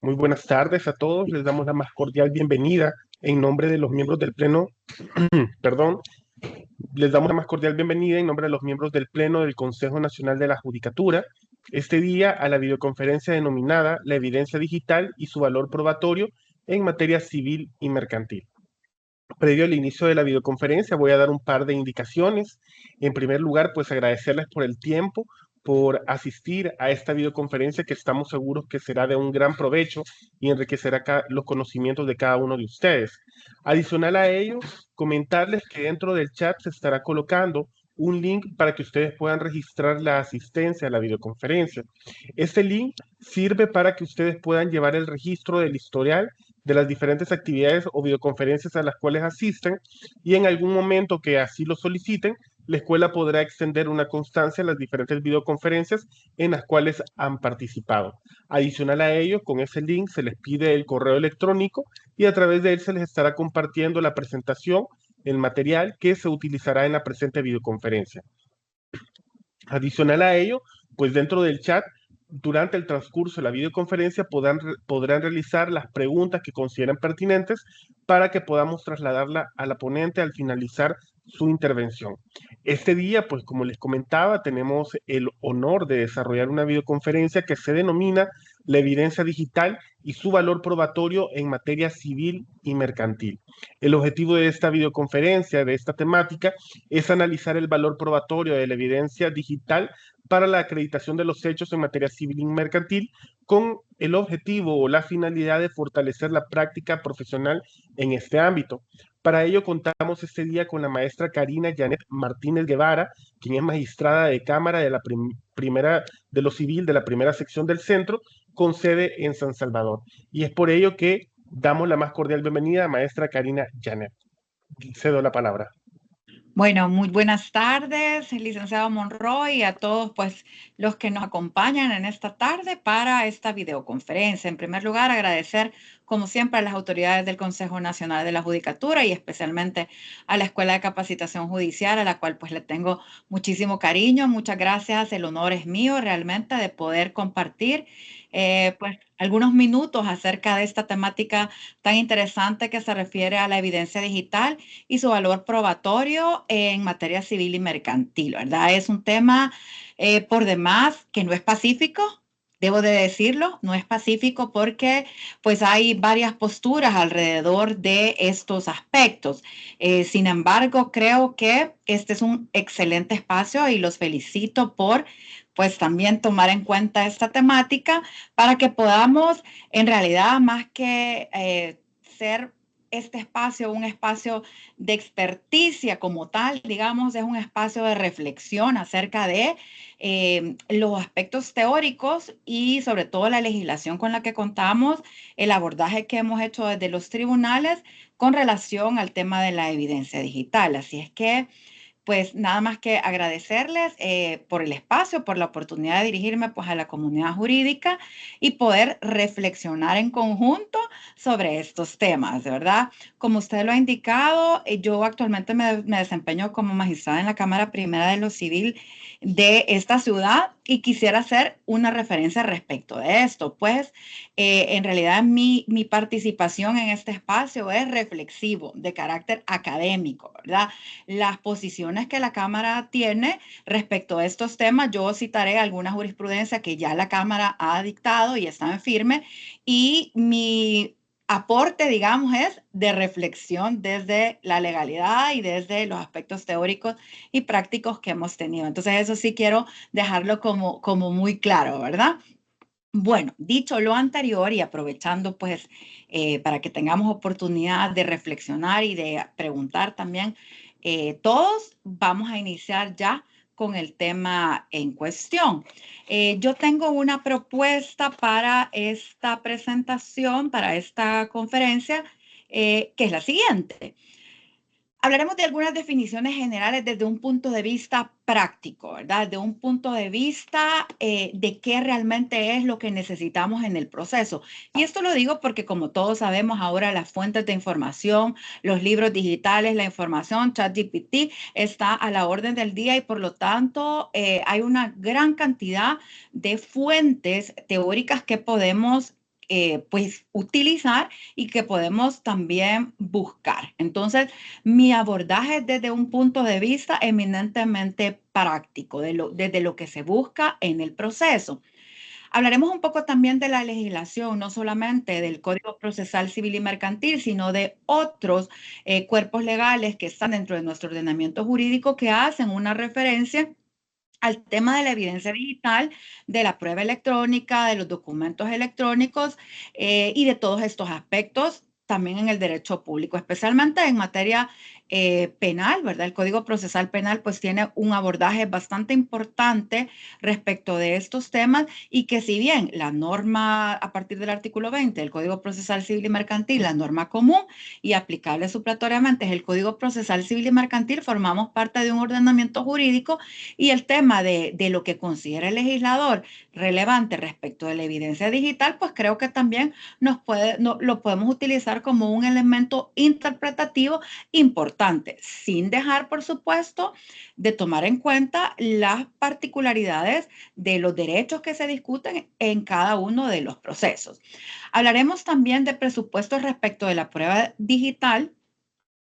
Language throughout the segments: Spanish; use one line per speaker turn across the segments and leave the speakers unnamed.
Muy buenas tardes a todos. Les damos la más cordial bienvenida en nombre de los miembros del Pleno, perdón, les damos la más cordial bienvenida en nombre de los miembros del Pleno del Consejo Nacional de la Judicatura, este día a la videoconferencia denominada La evidencia digital y su valor probatorio en materia civil y mercantil. Previo al inicio de la videoconferencia voy a dar un par de indicaciones. En primer lugar, pues agradecerles por el tiempo, por asistir a esta videoconferencia que estamos seguros que será de un gran provecho y enriquecerá los conocimientos de cada uno de ustedes. Adicional a ello, comentarles que dentro del chat se estará colocando un link para que ustedes puedan registrar la asistencia a la videoconferencia. Este link sirve para que ustedes puedan llevar el registro del historial de las diferentes actividades o videoconferencias a las cuales asisten y en algún momento que así lo soliciten, la escuela podrá extender una constancia en las diferentes videoconferencias en las cuales han participado. Adicional a ello, con ese link se les pide el correo electrónico y a través de él se les estará compartiendo la presentación, el material que se utilizará en la presente videoconferencia. Adicional a ello, pues dentro del chat, durante el transcurso de la videoconferencia podrán realizar las preguntas que consideren pertinentes para que podamos trasladarla a la ponente al finalizar su intervención. Este día, pues como les comentaba, tenemos el honor de desarrollar una videoconferencia que se denomina La evidencia digital y su valor probatorio en materia civil y mercantil. El objetivo de esta videoconferencia, de esta temática, es analizar el valor probatorio de la evidencia digital para la acreditación de los hechos en materia civil y mercantil con el objetivo o la finalidad de fortalecer la práctica profesional en este ámbito. Para ello contamos este día con la maestra Karina Janet Martínez Guevara, quien es magistrada de Cámara de la primera de lo civil de la primera sección del centro, con sede en San Salvador. Y es por ello que damos la más cordial bienvenida a maestra Karina Janet. Cedo la palabra.
Bueno, muy buenas tardes, licenciado Monroy, y a todos pues los que nos acompañan en esta tarde para esta videoconferencia. En primer lugar, agradecer como siempre a las autoridades del Consejo Nacional de la Judicatura y especialmente a la Escuela de Capacitación Judicial, a la cual pues le tengo muchísimo cariño. Muchas gracias, el honor es mío realmente de poder compartir pues algunos minutos acerca de esta temática tan interesante que se refiere a la evidencia digital y su valor probatorio en materia civil y mercantil, ¿verdad? Es un tema por demás que no es pacífico. Debo de decirlo, no es pacífico porque pues hay varias posturas alrededor de estos aspectos. Sin embargo, creo que este es un excelente espacio y los felicito por pues también tomar en cuenta esta temática para que podamos en realidad más que ser este espacio, un espacio de experticia como tal, digamos, es un espacio de reflexión acerca de los aspectos teóricos y sobre todo la legislación con la que contamos, el abordaje que hemos hecho desde los tribunales con relación al tema de la evidencia digital. Así es que pues nada más que agradecerles por el espacio, por la oportunidad de dirigirme pues a la comunidad jurídica y poder reflexionar en conjunto sobre estos temas, de verdad. Como usted lo ha indicado, yo actualmente me desempeño como magistrada en la Cámara Primera de lo Civil de esta ciudad y quisiera hacer una referencia respecto de esto, pues en realidad mi participación en este espacio es reflexivo, de carácter académico, ¿verdad? Las posiciones que la Cámara tiene respecto a estos temas, yo citaré alguna jurisprudencia que ya la Cámara ha dictado y está en firme, y mi aporte, digamos, es de reflexión desde la legalidad y desde los aspectos teóricos y prácticos que hemos tenido. Entonces, eso sí quiero dejarlo como muy claro, ¿verdad? Bueno, dicho lo anterior y aprovechando pues para que tengamos oportunidad de reflexionar y de preguntar también, todos vamos a iniciar ya con el tema en cuestión. Yo tengo una propuesta para esta presentación, para esta conferencia, que es la siguiente. Hablaremos de algunas definiciones generales desde un punto de vista práctico, ¿verdad? De un punto de vista de qué realmente es lo que necesitamos en el proceso. Y esto lo digo porque como todos sabemos ahora las fuentes de información, los libros digitales, la información, ChatGPT está a la orden del día y por lo tanto hay una gran cantidad de fuentes teóricas que podemos pues utilizar y que podemos también buscar. Entonces, mi abordaje es desde un punto de vista eminentemente práctico, desde lo que se busca en el proceso. Hablaremos un poco también de la legislación, no solamente del Código Procesal Civil y Mercantil, sino de otros cuerpos legales que están dentro de nuestro ordenamiento jurídico que hacen una referencia al tema de la evidencia digital, de la prueba electrónica, de los documentos electrónicos y de todos estos aspectos también en el derecho público, especialmente en materia penal, ¿verdad? El Código Procesal Penal pues tiene un abordaje bastante importante respecto de estos temas y que si bien la norma a partir del artículo 20 del Código Procesal Civil y Mercantil, la norma común y aplicable supletoriamente es el Código Procesal Civil y Mercantil, formamos parte de un ordenamiento jurídico y el tema de lo que considera el legislador relevante respecto de la evidencia digital, pues creo que también lo podemos utilizar como un elemento interpretativo importante, sin dejar, por supuesto, de tomar en cuenta las particularidades de los derechos que se discuten en cada uno de los procesos. Hablaremos también de presupuestos respecto de la prueba digital,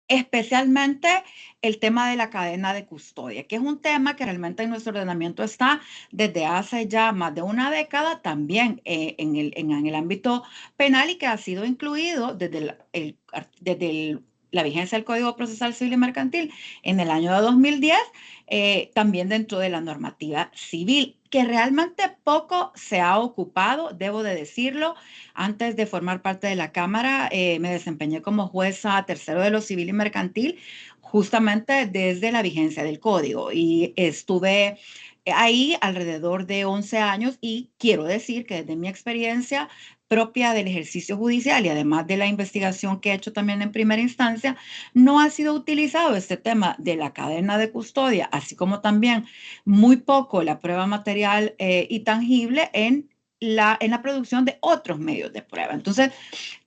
especialmente el tema de la cadena de custodia, que es un tema que realmente en nuestro ordenamiento está desde hace ya más de una década, también en el ámbito penal y que ha sido incluido desde la vigencia del Código Procesal Civil y Mercantil en el año de 2010, también dentro de la normativa civil, que realmente poco se ha ocupado, debo de decirlo. Antes de formar parte de la Cámara, me desempeñé como jueza tercero de lo civil y mercantil, justamente desde la vigencia del código. Y estuve ahí alrededor de 11 años y quiero decir que desde mi experiencia propia del ejercicio judicial y además de la investigación que he hecho también en primera instancia, no ha sido utilizado este tema de la cadena de custodia, así como también muy poco la prueba material y tangible en la producción de otros medios de prueba. Entonces,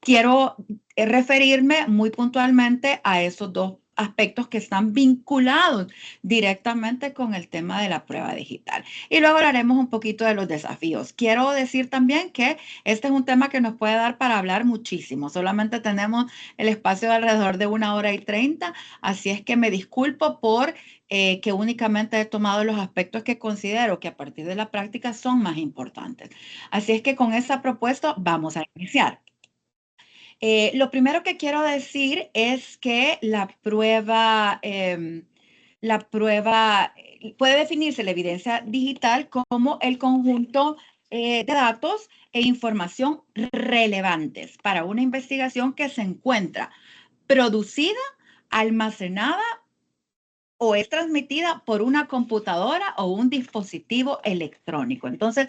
quiero referirme muy puntualmente a esos dos aspectos que están vinculados directamente con el tema de la prueba digital. Y luego hablaremos un poquito de los desafíos. Quiero decir también que este es un tema que nos puede dar para hablar muchísimo. Solamente tenemos el espacio de alrededor de 1 hora y 30, así es que me disculpo por que únicamente he tomado los aspectos que considero que a partir de la práctica son más importantes. Así es que con esta propuesta vamos a iniciar. Lo primero que quiero decir es que la prueba puede definirse la evidencia digital como el conjunto de datos e información relevantes para una investigación que se encuentra producida, almacenada o es transmitida por una computadora o un dispositivo electrónico. Entonces,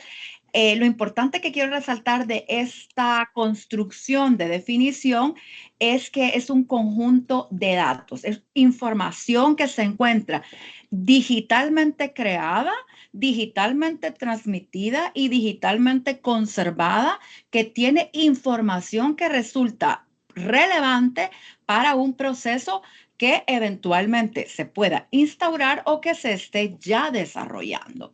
lo importante que quiero resaltar de esta construcción de definición es que es un conjunto de datos, es información que se encuentra digitalmente creada, digitalmente transmitida y digitalmente conservada, que tiene información que resulta relevante para un proceso que eventualmente se pueda instaurar o que se esté ya desarrollando.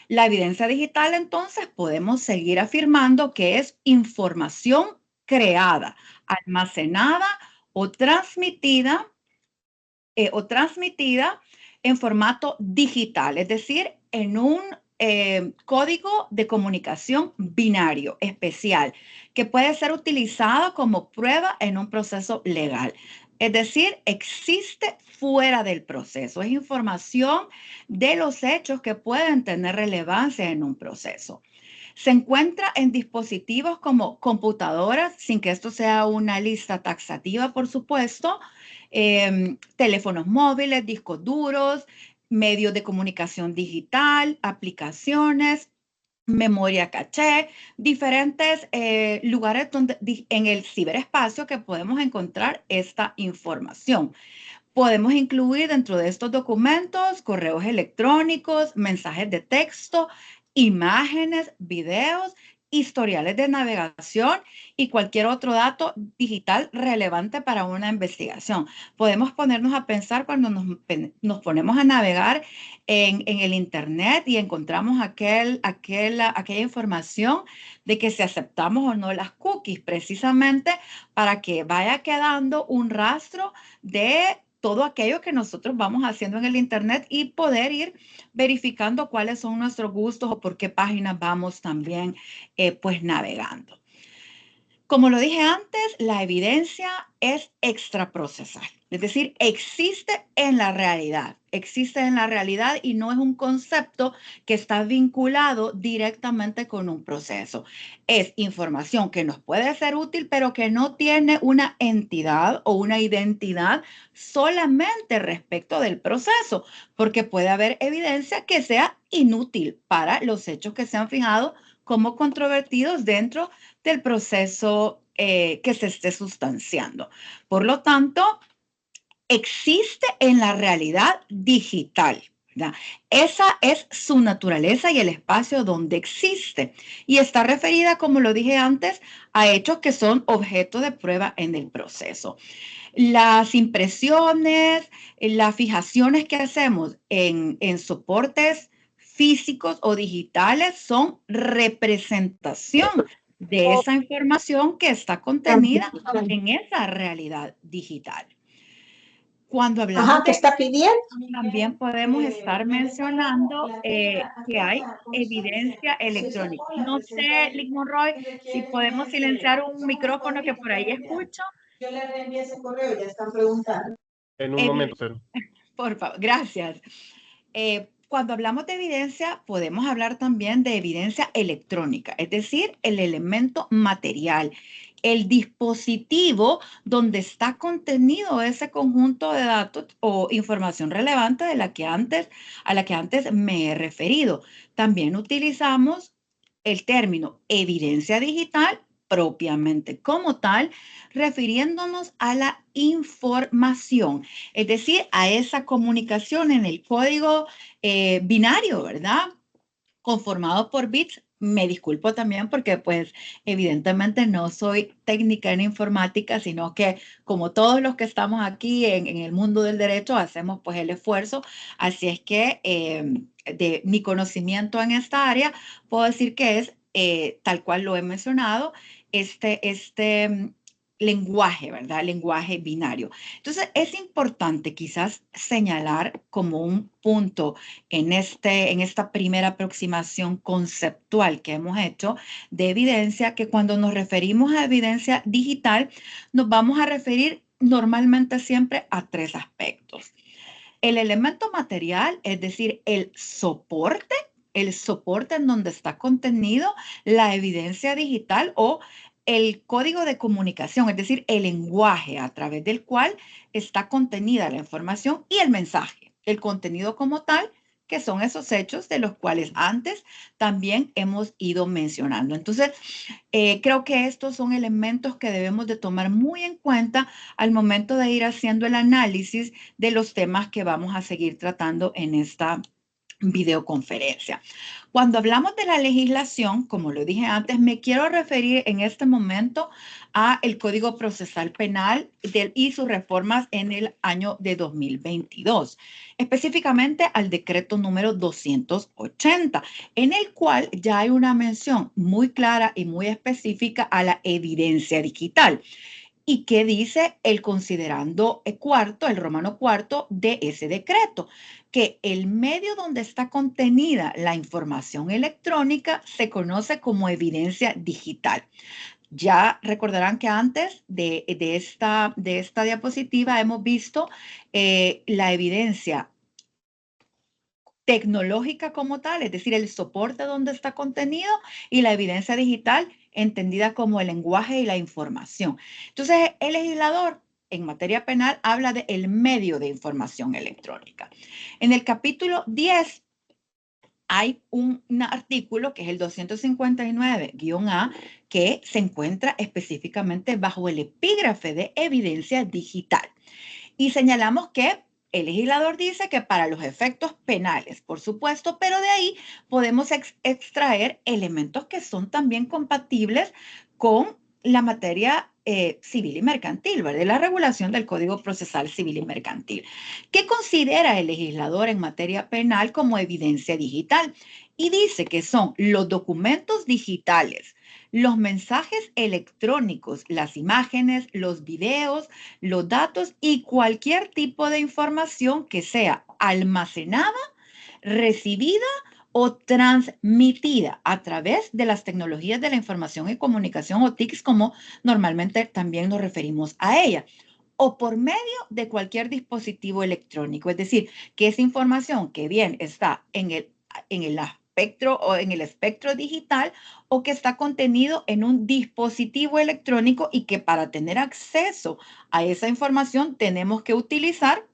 La evidencia digital, entonces, podemos seguir afirmando que es información creada, almacenada o transmitida en formato digital, es decir, en un código de comunicación binario especial que puede ser utilizado como prueba en un proceso legal. Es decir, existe fuera del proceso, es información de los hechos que pueden tener relevancia en un proceso. Se encuentra en dispositivos como computadoras, sin que esto sea una lista taxativa, por supuesto, teléfonos móviles, discos duros, medios de comunicación digital, aplicaciones, memoria caché, diferentes lugares donde, en el ciberespacio que podemos encontrar esta información. Podemos incluir dentro de estos documentos correos electrónicos, mensajes de texto, imágenes, videos historiales de navegación y cualquier otro dato digital relevante para una investigación. Podemos ponernos a pensar cuando nos ponemos a navegar en el Internet y encontramos aquella información de que si aceptamos o no las cookies, precisamente para que vaya quedando un rastro de todo aquello que nosotros vamos haciendo en el Internet y poder ir verificando cuáles son nuestros gustos o por qué páginas vamos también pues navegando. Como lo dije antes, la evidencia es extraprocesal, es decir, existe en la realidad y no es un concepto que está vinculado directamente con un proceso. Es información que nos puede ser útil, pero que no tiene una entidad o una identidad solamente respecto del proceso, porque puede haber evidencia que sea inútil para los hechos que se han fijado como controvertidos dentro del proceso que se esté sustanciando. Por lo tanto, existe en la realidad digital, ¿verdad? Esa es su naturaleza y el espacio donde existe. Y está referida, como lo dije antes, a hechos que son objeto de prueba en el proceso. Las impresiones, las fijaciones que hacemos en soportes físicos o digitales son representación de esa información que está contenida en esa realidad digital. Cuando hablamos
¿qué
de
está pidiendo?
también podemos estar mencionando que hay evidencia electrónica. No sé, Lick Monroy, si podemos silenciar un micrófono que por ahí escucho.
Yo le reenvié ese correo, ya están preguntando.
En un momento, Cero.
Por favor, gracias. Cuando hablamos de evidencia, podemos hablar también de evidencia electrónica, es decir, el elemento material, el dispositivo donde está contenido ese conjunto de datos o información relevante a la que antes me he referido. También utilizamos el término evidencia digital propiamente como tal, refiriéndonos a la información, es decir, a esa comunicación en el código binario, ¿verdad? Conformado por bits. Me disculpo también porque pues evidentemente no soy técnica en informática, sino que como todos los que estamos aquí en el mundo del derecho hacemos pues el esfuerzo. Así es que de mi conocimiento en esta área puedo decir que es tal cual lo he mencionado, este lenguaje, ¿verdad? Lenguaje binario. Entonces, es importante quizás señalar como un punto en esta primera aproximación conceptual que hemos hecho de evidencia, que cuando nos referimos a evidencia digital, nos vamos a referir normalmente siempre a tres aspectos. El elemento material, es decir, el soporte en donde está contenido la evidencia digital o el código de comunicación, es decir, el lenguaje a través del cual está contenida la información y el mensaje, el contenido como tal, que son esos hechos de los cuales antes también hemos ido mencionando. Entonces, creo que estos son elementos que debemos de tomar muy en cuenta al momento de ir haciendo el análisis de los temas que vamos a seguir tratando en esta videoconferencia. Cuando hablamos de la legislación, como lo dije antes, me quiero referir en este momento a el Código Procesal Penal y sus reformas en el año de 2022, específicamente al decreto número 280, en el cual ya hay una mención muy clara y muy específica a la evidencia digital. ¿Y qué dice el considerando cuarto, el romano cuarto de ese decreto? Que el medio donde está contenida la información electrónica se conoce como evidencia digital. Ya recordarán que antes de esta diapositiva hemos visto la evidencia tecnológica como tal, es decir, el soporte donde está contenido, y la evidencia digital entendida como el lenguaje y la información. Entonces, el legislador en materia penal habla de el medio de información electrónica. En el capítulo 10 hay un artículo que es el 259-A que se encuentra específicamente bajo el epígrafe de evidencia digital. Y señalamos que el legislador dice que para los efectos penales, por supuesto, pero de ahí podemos extraer elementos que son también compatibles con la materia civil y mercantil, ¿verdad? La regulación del Código Procesal Civil y Mercantil. ¿Qué considera el legislador en materia penal como evidencia digital? Y dice que son los documentos digitales, los mensajes electrónicos, las imágenes, los videos, los datos y cualquier tipo de información que sea almacenada, recibida o transmitida a través de las tecnologías de la información y comunicación o TICs, como normalmente también nos referimos a ella, o por medio de cualquier dispositivo electrónico. Es decir, que esa información que bien está en el espectro o en el espectro digital o que está contenido en un dispositivo electrónico y que para tener acceso a esa información tenemos que utilizar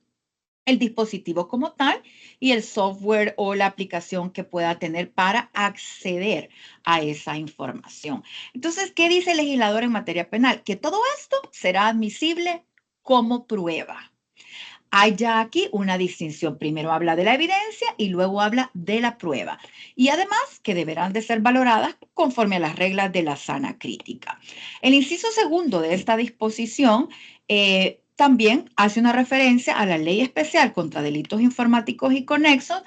el dispositivo como tal y el software o la aplicación que pueda tener para acceder a esa información. Entonces, ¿qué dice el legislador en materia penal? Que todo esto será admisible como prueba. Hay ya aquí una distinción. Primero habla de la evidencia y luego habla de la prueba. Y además que deberán de ser valoradas conforme a las reglas de la sana crítica. El inciso segundo de esta disposición también hace una referencia a la Ley Especial contra Delitos Informáticos y Conexos,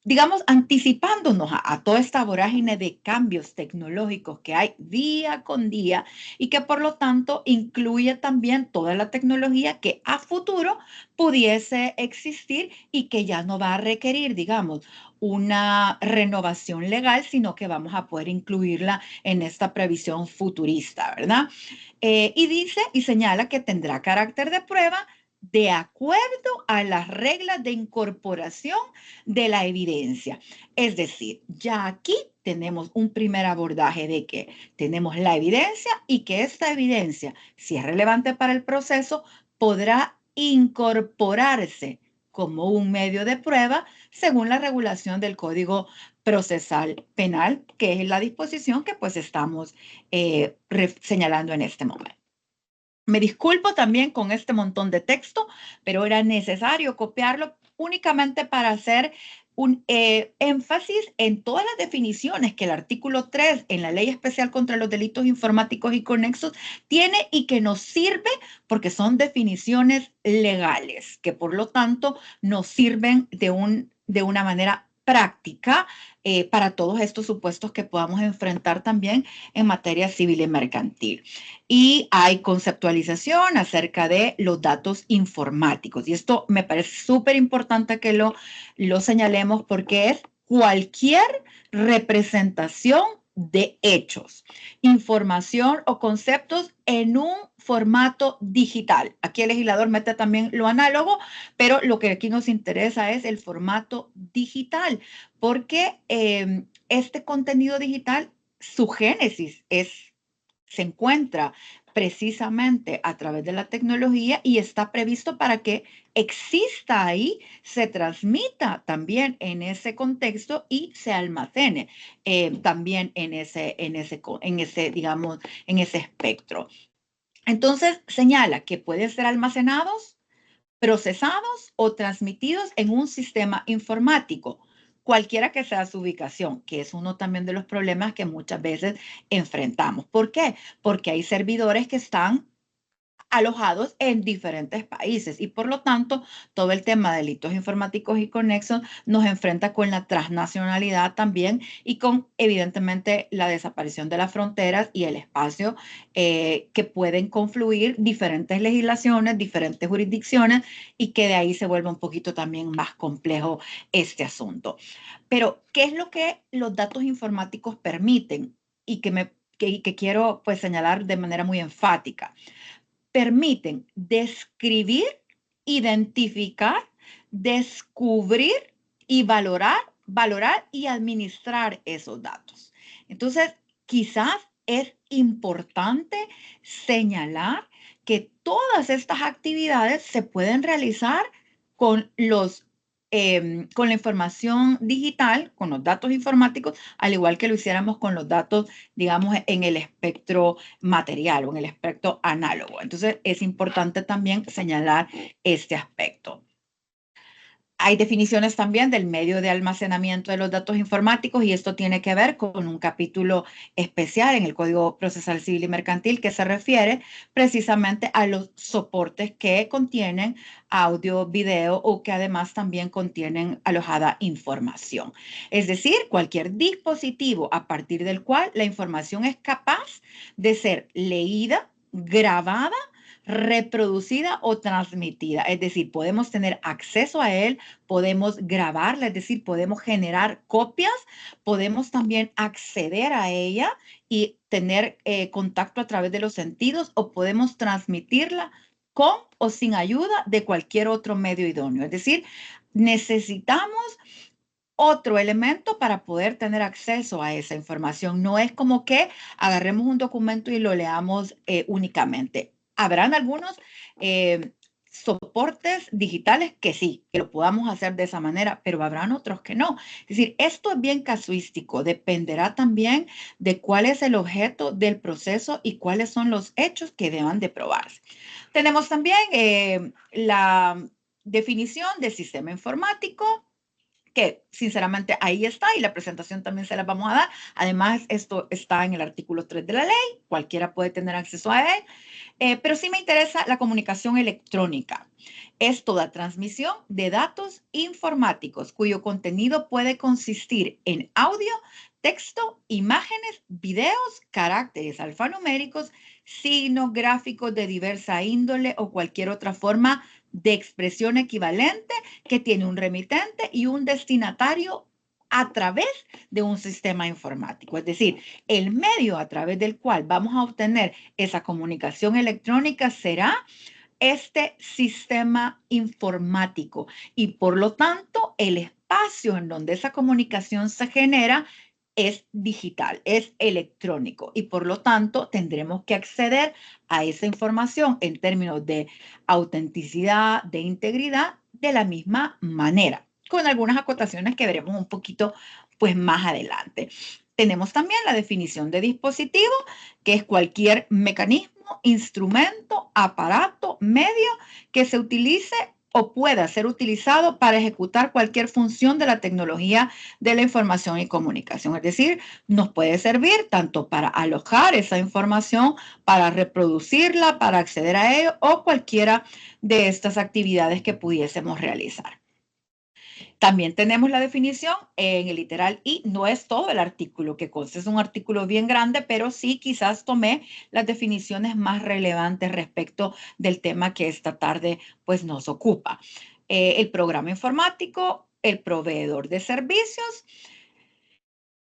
digamos, anticipándonos a toda esta vorágine de cambios tecnológicos que hay día con día y que por lo tanto incluye también toda la tecnología que a futuro pudiese existir y que ya no va a requerir, digamos, una renovación legal, sino que vamos a poder incluirla en esta previsión futurista, ¿verdad? Y dice y señala que tendrá carácter de prueba de acuerdo a las reglas de incorporación de la evidencia. Es decir, ya aquí tenemos un primer abordaje de que tenemos la evidencia y que esta evidencia, si es relevante para el proceso, podrá incorporarse como un medio de prueba según la regulación del Código Procesal Penal, que es la disposición que pues estamos señalando en este momento. Me disculpo también con este montón de texto, pero era necesario copiarlo únicamente para hacer un énfasis en todas las definiciones que el artículo 3 en la Ley Especial contra los Delitos Informáticos y Conexos tiene y que nos sirve porque son definiciones legales, que por lo tanto nos sirven de una manera práctica para todos estos supuestos que podamos enfrentar también en materia civil y mercantil. Y hay conceptualización acerca de los datos informáticos. Y esto me parece súper importante que lo señalemos porque es cualquier representación de hechos, información o conceptos en un formato digital. Aquí el legislador mete también lo análogo, pero lo que aquí nos interesa es el formato digital, porque este contenido digital, su génesis se encuentra precisamente a través de la tecnología y está previsto para que exista ahí, se transmita también en ese contexto y se almacene también en ese, digamos, en ese espectro. Entonces, señala que pueden ser almacenados, procesados o transmitidos en un sistema informático, cualquiera que sea su ubicación, que es uno también de los problemas que muchas veces enfrentamos. ¿Por qué? Porque hay servidores que están alojados en diferentes países y por lo tanto todo el tema de delitos informáticos y conexos nos enfrenta con la transnacionalidad también y con evidentemente la desaparición de las fronteras y el espacio que pueden confluir diferentes legislaciones, diferentes jurisdicciones y que de ahí se vuelve un poquito también más complejo este asunto. Pero, ¿qué es lo que los datos informáticos permiten? Y que quiero pues señalar de manera muy enfática. Permiten describir, identificar, descubrir y valorar y administrar esos datos. Entonces, quizás es importante señalar que todas estas actividades se pueden realizar con los con la información digital, con los datos informáticos, al igual que lo hiciéramos con los datos, digamos, en el espectro material o en el espectro análogo. Entonces, es importante también señalar este aspecto. Hay definiciones también del medio de almacenamiento de los datos informáticos y esto tiene que ver con un capítulo especial en el Código Procesal Civil y Mercantil que se refiere precisamente a los soportes que contienen audio, video o que además también contienen alojada información. Es decir, cualquier dispositivo a partir del cual la información es capaz de ser leída, grabada, reproducida o transmitida. Es decir, podemos tener acceso a él, podemos grabarla, es decir, podemos generar copias, podemos también acceder a ella y tener contacto a través de los sentidos o podemos transmitirla con o sin ayuda de cualquier otro medio idóneo. Es decir, necesitamos otro elemento para poder tener acceso a esa información. No es como que agarremos un documento y lo leamos únicamente. Habrán algunos soportes digitales que sí, que lo podamos hacer de esa manera, pero habrán otros que no. Es decir, esto es bien casuístico, dependerá también de cuál es el objeto del proceso y cuáles son los hechos que deban de probarse. Tenemos también la definición de sistema informático, que sinceramente ahí está y la presentación también se la vamos a dar. Además, esto está en el artículo 3 de la ley, cualquiera puede tener acceso a él, pero sí me interesa la comunicación electrónica. Es toda transmisión de datos informáticos cuyo contenido puede consistir en audio, texto, imágenes, videos, caracteres alfanuméricos, signos gráficos de diversa índole o cualquier otra forma de expresión equivalente que tiene un remitente y un destinatario a través de un sistema informático. Es decir, el medio a través del cual vamos a obtener esa comunicación electrónica será este sistema informático y por lo tanto el espacio en donde esa comunicación se genera es digital, es electrónico y por lo tanto tendremos que acceder a esa información en términos de autenticidad, de integridad, de la misma manera, con algunas acotaciones que veremos un poquito pues más adelante. Tenemos también la definición de dispositivo, que es cualquier mecanismo, instrumento, aparato, medio que se utilice o pueda ser utilizado para ejecutar cualquier función de la tecnología de la información y comunicación. Es decir, nos puede servir tanto para alojar esa información, para reproducirla, para acceder a ello o cualquiera de estas actividades que pudiésemos realizar. También tenemos la definición en el literal I, no es todo el artículo que consta, es un artículo bien grande, pero sí quizás tomé las definiciones más relevantes respecto del tema que esta tarde pues nos ocupa. El programa informático, el proveedor de servicios.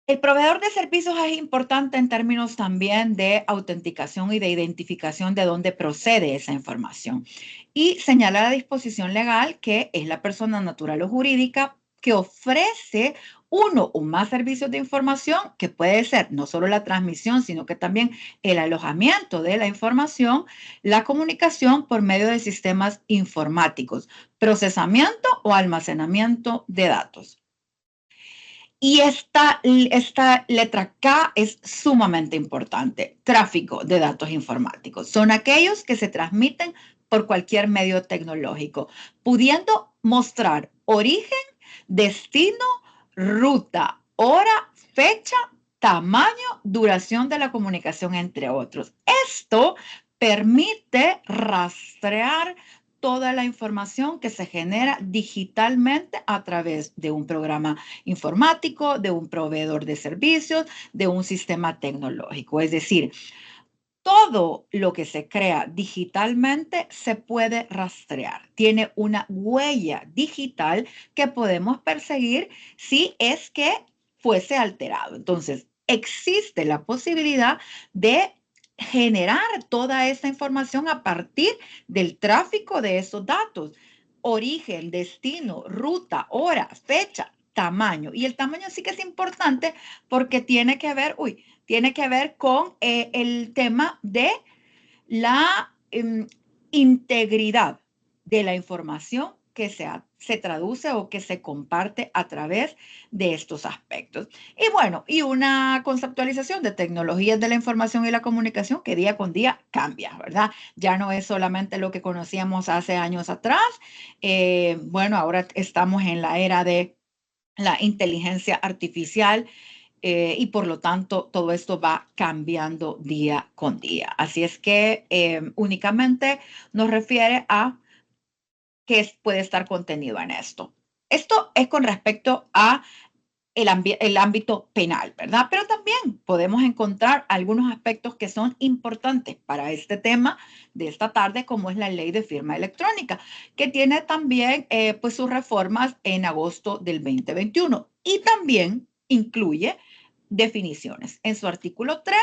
El proveedor de servicios es importante en términos también de autenticación y de identificación de dónde procede esa información. Y señala la disposición legal que es la persona natural o jurídica que ofrece uno o más servicios de información, que puede ser no solo la transmisión, sino que también el alojamiento de la información, la comunicación por medio de sistemas informáticos, procesamiento o almacenamiento de datos. Y esta letra K es sumamente importante. Tráfico de datos informáticos. Son aquellos que se transmiten por cualquier medio tecnológico, pudiendo mostrar origen, destino, ruta, hora, fecha, tamaño, duración de la comunicación, entre otros. Esto permite rastrear toda la información que se genera digitalmente a través de un programa informático, de un proveedor de servicios, de un sistema tecnológico. Es decir, todo lo que se crea digitalmente se puede rastrear. Tiene una huella digital que podemos perseguir si es que fuese alterado. Entonces, existe la posibilidad de generar toda esa información a partir del tráfico de esos datos. Origen, destino, ruta, hora, fecha, tamaño. Y el tamaño sí que es importante porque tiene que ver, tiene que ver con el tema de la integridad de la información que se traduce o que se comparte a través de estos aspectos. Y bueno, y una conceptualización de tecnologías de la información y la comunicación que día con día cambia, ¿verdad? Ya no es solamente lo que conocíamos hace años atrás. Bueno, ahora estamos en la era de la inteligencia artificial y por lo tanto todo esto va cambiando día con día. Así es que únicamente nos refiere a qué puede estar contenido en esto. Esto es con respecto a el ámbito penal, ¿verdad? Pero también podemos encontrar algunos aspectos que son importantes para este tema de esta tarde, como es la ley de firma electrónica, que tiene también pues sus reformas en agosto del 2021 y también incluye definiciones. En su artículo 3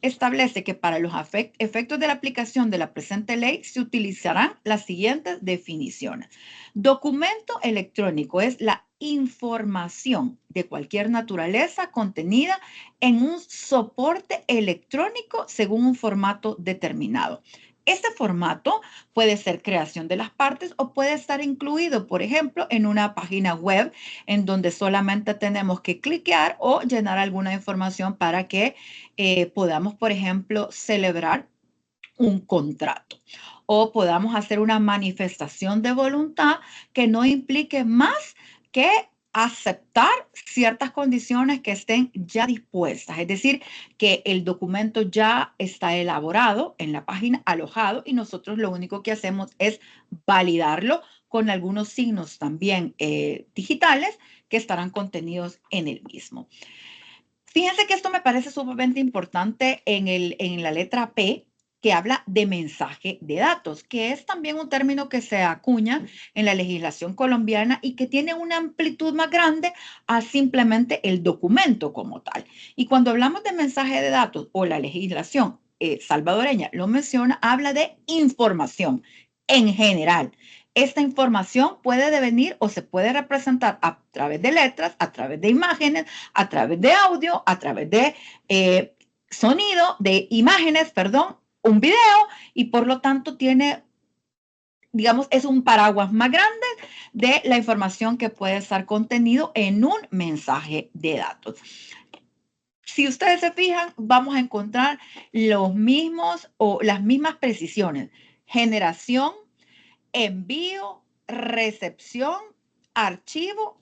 establece que para los efectos de la aplicación de la presente ley se utilizarán las siguientes definiciones. Documento electrónico es la información de cualquier naturaleza contenida en un soporte electrónico según un formato determinado. Este formato puede ser creación de las partes o puede estar incluido, por ejemplo, en una página web en donde solamente tenemos que cliquear o llenar alguna información para que podamos, por ejemplo, celebrar un contrato o podamos hacer una manifestación de voluntad que no implique más que aceptar ciertas condiciones que estén ya dispuestas, es decir, que el documento ya está elaborado en la página, alojado, y nosotros lo único que hacemos es validarlo con algunos signos también digitales que estarán contenidos en el mismo. Fíjense que esto me parece sumamente importante en la letra P, que habla de mensaje de datos, que es también un término que se acuña en la legislación colombiana y que tiene una amplitud más grande a simplemente el documento como tal. Y cuando hablamos de mensaje de datos o la legislación salvadoreña lo menciona, habla de información en general. Esta información puede devenir o se puede representar a través de letras, a través de imágenes, a través de audio, a través de sonido, de imágenes, perdón, un video, y por lo tanto tiene, digamos, es un paraguas más grande de la información que puede estar contenido en un mensaje de datos. Si ustedes se fijan, vamos a encontrar los mismos o las mismas precisiones: generación, envío, recepción, archivo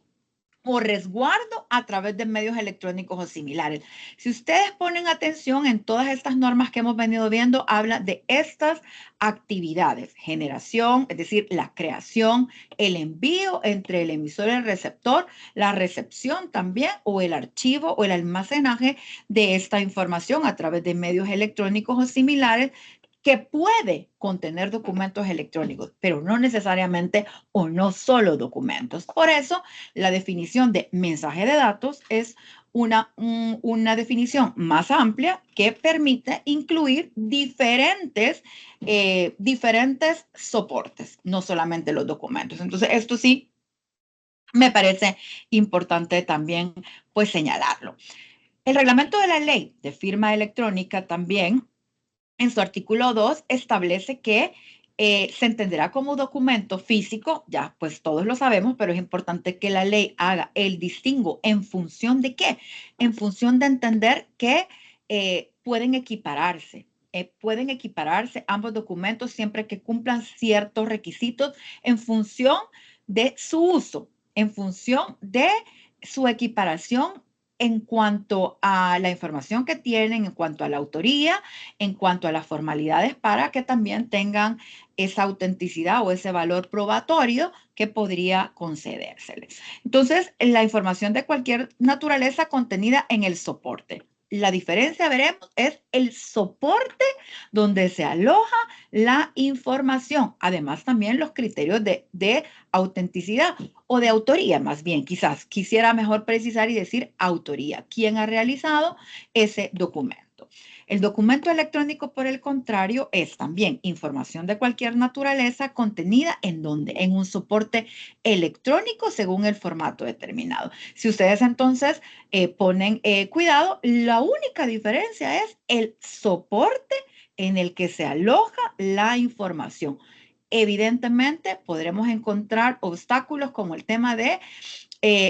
o resguardo a través de medios electrónicos o similares. Si ustedes ponen atención en todas estas normas que hemos venido viendo, habla de estas actividades: generación, es decir, la creación, el envío entre el emisor y el receptor, la recepción también, o el archivo o el almacenaje de esta información a través de medios electrónicos o similares, que puede contener documentos electrónicos, pero no necesariamente o no solo documentos. Por eso, la definición de mensaje de datos es una definición más amplia que permite incluir diferentes soportes, no solamente los documentos. Entonces, esto sí me parece importante también pues señalarlo. El reglamento de la ley de firma electrónica también, en su artículo 2, establece que se entenderá como documento físico, ya pues todos lo sabemos, pero es importante que la ley haga el distingo en función de qué, en función de entender que pueden equipararse ambos documentos siempre que cumplan ciertos requisitos en función de su uso, en función de su equiparación en cuanto a la información que tienen, en cuanto a la autoría, en cuanto a las formalidades, para que también tengan esa autenticidad o ese valor probatorio que podría concedérseles. Entonces, la información de cualquier naturaleza contenida en el soporte. La diferencia, veremos, es el soporte donde se aloja la información. Además, también los criterios de autenticidad o de autoría, más bien, quizás quisiera mejor precisar y decir autoría. ¿Quién ha realizado ese documento? El documento electrónico, por el contrario, es también información de cualquier naturaleza contenida en donde, en un soporte electrónico según el formato determinado. Si ustedes entonces ponen cuidado, la única diferencia es el soporte en el que se aloja la información. evidentemente podremos encontrar obstáculos como el tema de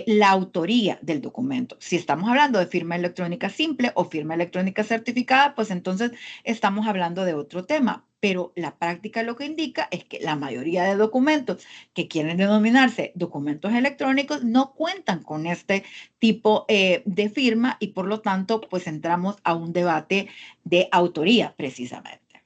la autoría del documento. Si estamos hablando de firma electrónica simple o firma electrónica certificada, pues entonces estamos hablando de otro tema. Pero la práctica lo que indica es que la mayoría de documentos que quieren denominarse documentos electrónicos no cuentan con este tipo de firma y por lo tanto, pues entramos a un debate de autoría precisamente.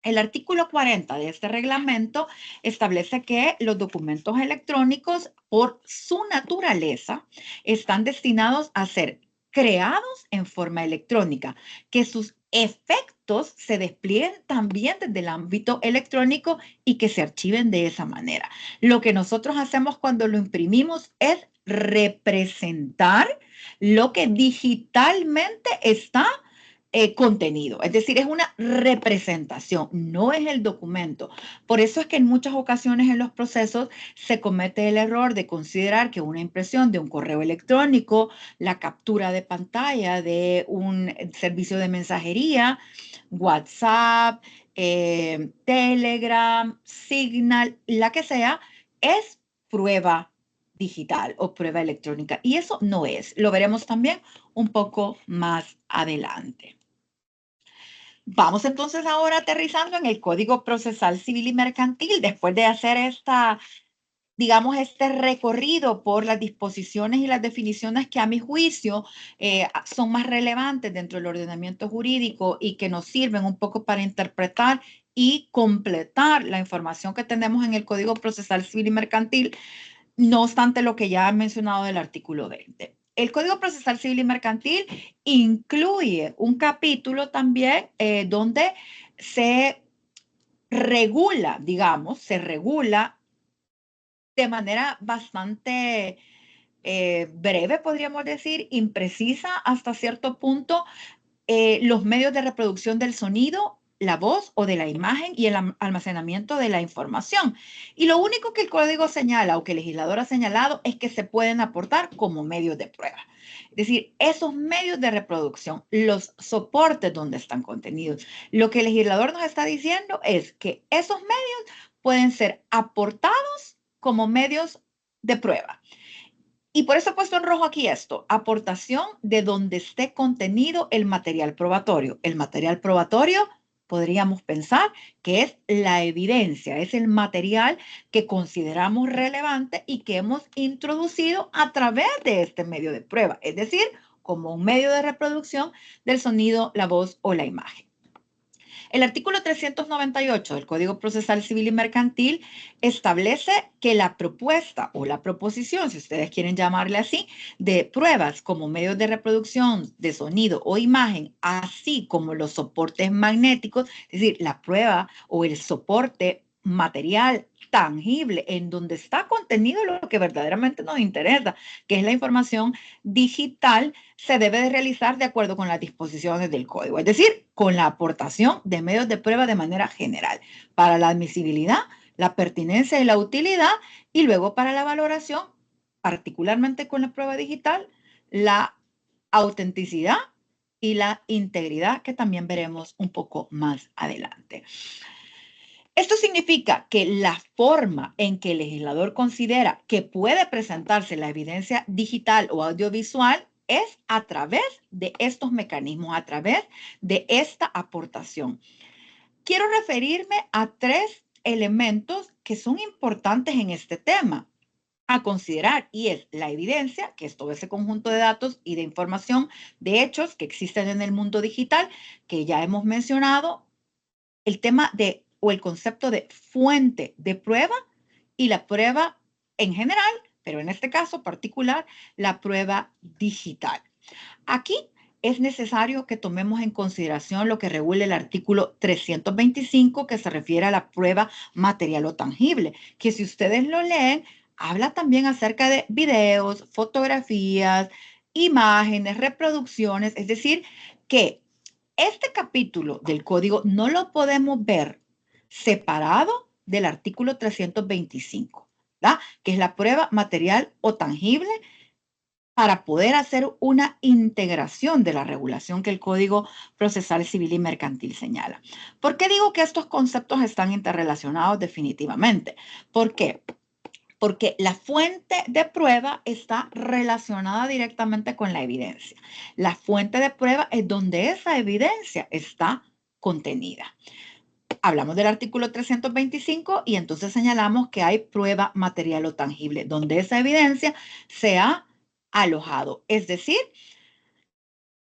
El artículo 40 de este reglamento establece que los documentos electrónicos, por su naturaleza, están destinados a ser creados en forma electrónica, que sus efectos se desplieguen también desde el ámbito electrónico y que se archiven de esa manera. Lo que nosotros hacemos cuando lo imprimimos es representar lo que digitalmente está contenido, es decir, es una representación, no es el documento. Por eso es que en muchas ocasiones en los procesos se comete el error de considerar que una impresión de un correo electrónico, la captura de pantalla de un servicio de mensajería, WhatsApp, Telegram, Signal, la que sea, es prueba digital o prueba electrónica. Y eso no es. Lo veremos también un poco más adelante. Vamos entonces ahora aterrizando en el Código Procesal Civil y Mercantil, después de hacer digamos, este recorrido por las disposiciones y las definiciones que a mi juicio son más relevantes dentro del ordenamiento jurídico y que nos sirven un poco para interpretar y completar la información que tenemos en el Código Procesal Civil y Mercantil, no obstante lo que ya he mencionado del artículo 20. El Código Procesal Civil y Mercantil incluye un capítulo también donde se regula, digamos, se regula de manera bastante breve, podríamos decir, imprecisa hasta cierto punto, los medios de reproducción del sonido, la voz o de la imagen y el almacenamiento de la información. Y lo único que el código señala o que el legislador ha señalado es que se pueden aportar como medios de prueba. Es decir, esos medios de reproducción, los soportes donde están contenidos. Lo que el legislador nos está diciendo es que esos medios pueden ser aportados como medios de prueba. Y por eso he puesto en rojo aquí esto, aportación de donde esté contenido el material probatorio. El material probatorio podríamos pensar que es la evidencia, es el material que consideramos relevante y que hemos introducido a través de este medio de prueba, es decir, como un medio de reproducción del sonido, la voz o la imagen. El artículo 398 del Código Procesal Civil y Mercantil establece que la propuesta o la proposición, si ustedes quieren llamarle así, de pruebas como medios de reproducción de sonido o imagen, así como los soportes magnéticos, es decir, la prueba o el soporte material tangible en donde está contenido lo que verdaderamente nos interesa, que es la información digital, se debe de realizar de acuerdo con las disposiciones del código, es decir, con la aportación de medios de prueba de manera general para la admisibilidad, la pertinencia y la utilidad, y luego para la valoración, particularmente con la prueba digital, la autenticidad y la integridad, que también veremos un poco más adelante. Esto significa que la forma en que el legislador considera que puede presentarse la evidencia digital o audiovisual es a través de estos mecanismos, a través de esta aportación. Quiero referirme a tres elementos que son importantes en este tema a considerar, y es la evidencia, que es todo ese conjunto de datos y de información, de hechos que existen en el mundo digital, que ya hemos mencionado, el tema de o el concepto de fuente de prueba y la prueba en general, pero en este caso particular, la prueba digital. Aquí es necesario que tomemos en consideración lo que regula el artículo 325, que se refiere a la prueba material o tangible, que si ustedes lo leen, habla también acerca de videos, fotografías, imágenes, reproducciones, es decir, que este capítulo del código no lo podemos ver separado del artículo 325, ¿verdad? Que es la prueba material o tangible para poder hacer una integración de la regulación que el Código Procesal Civil y Mercantil señala. ¿Por qué digo que estos conceptos están interrelacionados definitivamente? ¿Por qué? Porque la fuente de prueba está relacionada directamente con la evidencia. La fuente de prueba es donde esa evidencia está contenida. Hablamos del artículo 325 y entonces señalamos que hay prueba material o tangible, donde esa evidencia se ha alojado. Es decir,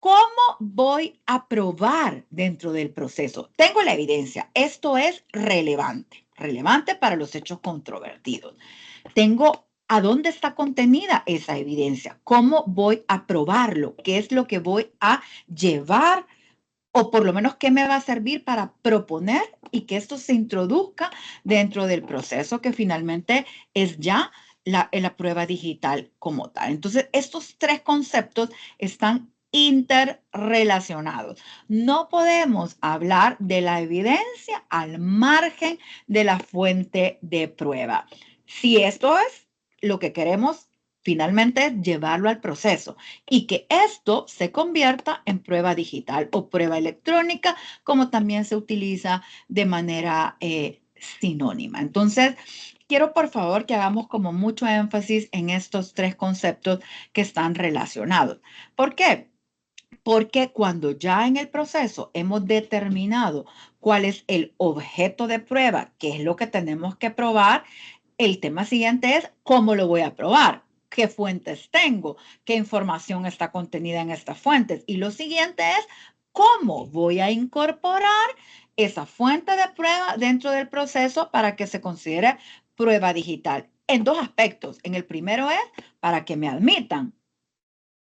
¿cómo voy a probar dentro del proceso? Tengo la evidencia. Esto es relevante para los hechos controvertidos. Tengo a dónde está contenida esa evidencia, cómo voy a probarlo, qué es lo que voy a llevar o por lo menos qué me va a servir para proponer y que esto se introduzca dentro del proceso que finalmente es ya la prueba digital como tal. Entonces, estos tres conceptos están interrelacionados. No podemos hablar de la evidencia al margen de la fuente de prueba. Si esto es lo que queremos finalmente llevarlo al proceso y que esto se convierta en prueba digital o prueba electrónica, como también se utiliza de manera sinónima. Entonces, quiero por favor que hagamos como mucho énfasis en estos tres conceptos que están relacionados. ¿Por qué? Porque cuando ya en el proceso hemos determinado cuál es el objeto de prueba, qué es lo que tenemos que probar, el tema siguiente es cómo lo voy a probar, qué fuentes tengo, qué información está contenida en estas fuentes. Y lo siguiente es cómo voy a incorporar esa fuente de prueba dentro del proceso para que se considere prueba digital. En dos aspectos. En el primero es para que me admitan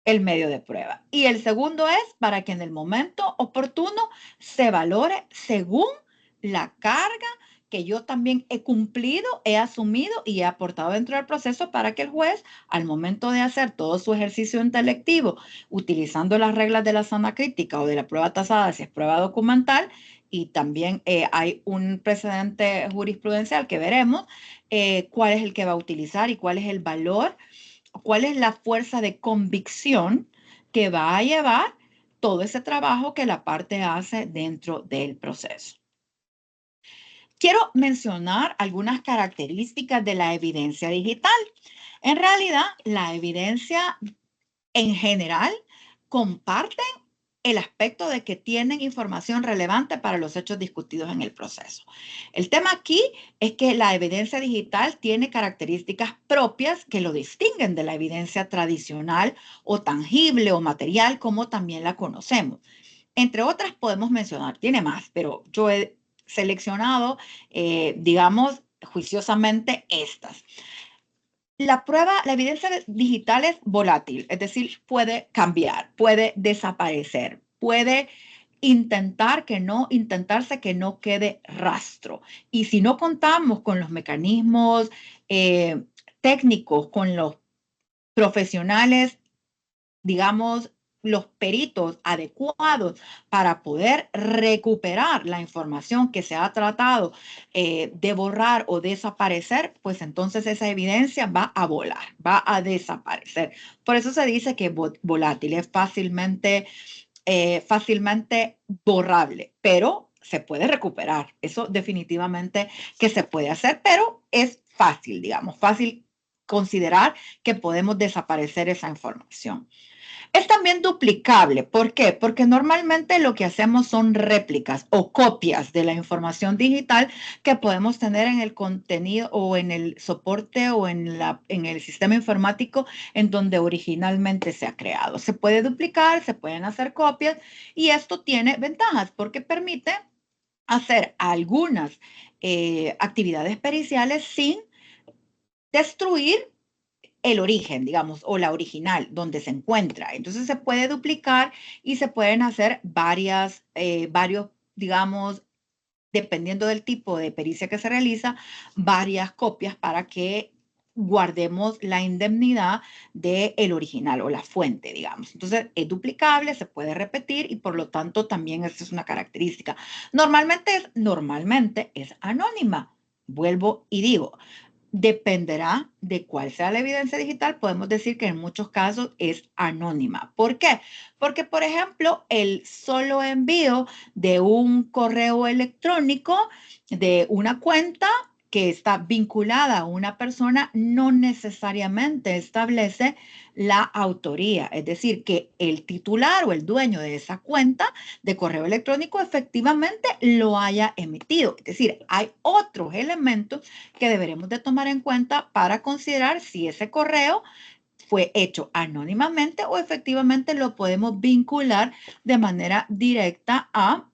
el medio de prueba. Y el segundo es para que en el momento oportuno se valore según la carga que yo también he cumplido, he asumido y he aportado dentro del proceso para que el juez, al momento de hacer todo su ejercicio intelectivo, utilizando las reglas de la sana crítica o de la prueba tasada, si es prueba documental, y también hay un precedente jurisprudencial que veremos, cuál es el que va a utilizar y cuál es el valor, cuál es la fuerza de convicción que va a llevar todo ese trabajo que la parte hace dentro del proceso. Quiero mencionar algunas características de la evidencia digital. En realidad, la evidencia en general comparten el aspecto de que tienen información relevante para los hechos discutidos en el proceso. El tema aquí es que la evidencia digital tiene características propias que lo distinguen de la evidencia tradicional o tangible o material como también la conocemos. Entre otras podemos mencionar, tiene más, pero yo he seleccionado, digamos, juiciosamente estas. La evidencia digital es volátil, es decir, puede cambiar, puede desaparecer, puede intentarse que no quede rastro. Y si no contamos con los mecanismos técnicos, con los profesionales, digamos, los peritos adecuados para poder recuperar la información que se ha tratado de borrar o desaparecer, pues entonces esa evidencia va a volar, va a desaparecer. Por eso se dice que volátil es fácilmente borrable, pero se puede recuperar. Eso definitivamente que se puede hacer, pero es fácil, digamos, fácil considerar que podemos desaparecer esa información. Es también duplicable. ¿Por qué? Porque normalmente lo que hacemos son réplicas o copias de la información digital que podemos tener en el contenido o en el soporte o en el sistema informático en donde originalmente se ha creado. Se puede duplicar, se pueden hacer copias y esto tiene ventajas porque permite hacer algunas actividades periciales sin destruir el origen, digamos, o la original, donde se encuentra. Entonces se puede duplicar y se pueden hacer varios, digamos, dependiendo del tipo de pericia que se realiza, varias copias para que guardemos la indemnidad del original o la fuente, digamos. Entonces es duplicable, se puede repetir y por lo tanto también esta es una característica. Normalmente es anónima, vuelvo y digo. dependerá de cuál sea la evidencia digital. Podemos decir que en muchos casos es anónima. ¿Por qué? Porque, por ejemplo, el solo envío de un correo electrónico de una cuenta que está vinculada a una persona no necesariamente establece la autoría. Es decir, que el titular o el dueño de esa cuenta de correo electrónico efectivamente lo haya emitido. Es decir, hay otros elementos que deberemos de tomar en cuenta para considerar si ese correo fue hecho anónimamente o efectivamente lo podemos vincular de manera directa a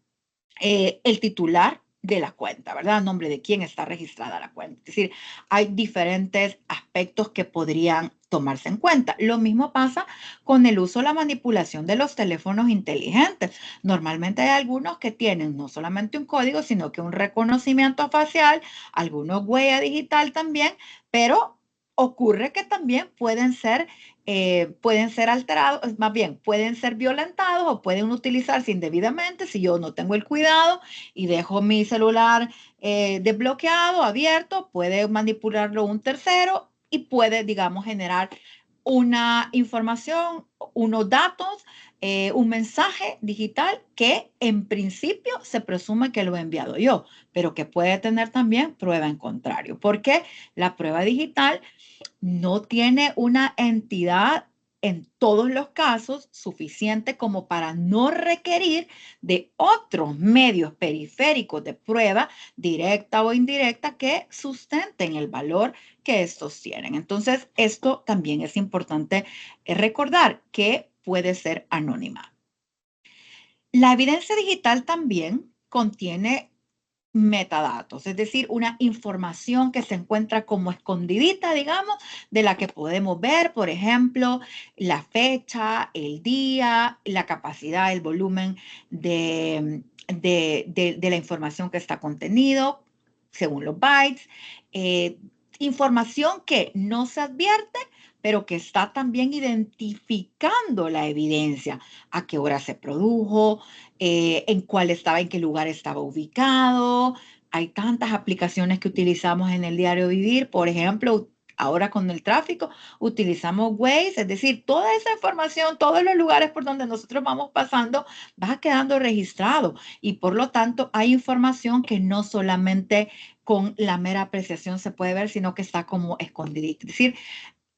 el titular de la cuenta, ¿verdad? A nombre de quién está registrada la cuenta. Es decir, hay diferentes aspectos que podrían tomarse en cuenta. Lo mismo pasa con el uso o la manipulación de los teléfonos inteligentes. Normalmente hay algunos que tienen no solamente un código, sino que un reconocimiento facial, algunos huella digital también, pero ocurre que también pueden ser alterados, más bien pueden ser violentados o pueden utilizarse indebidamente si yo no tengo el cuidado y dejo mi celular desbloqueado, abierto, puede manipularlo un tercero y puede, digamos, generar una información, unos datos, un mensaje digital que en principio se presume que lo he enviado yo, pero que puede tener también prueba en contrario, porque la prueba digital no tiene una entidad en todos los casos suficiente como para no requerir de otros medios periféricos de prueba directa o indirecta que sustenten el valor que estos tienen. Entonces, esto también es importante recordar que puede ser anónima. La evidencia digital también contiene metadatos, es decir, una información que se encuentra como escondidita, digamos, de la que podemos ver, por ejemplo, la fecha, el día, la capacidad, el volumen de la información que está contenido, según los bytes, eh, información que no se advierte, pero que está también identificando la evidencia, a qué hora se produjo, en cuál estaba, en qué lugar estaba ubicado. Hay tantas aplicaciones que utilizamos en el diario vivir. Por ejemplo, ahora con el tráfico utilizamos Waze, es decir, toda esa información, todos los lugares por donde nosotros vamos pasando, va quedando registrado y por lo tanto hay información que no solamente con la mera apreciación se puede ver, sino que está como escondidita. Es decir,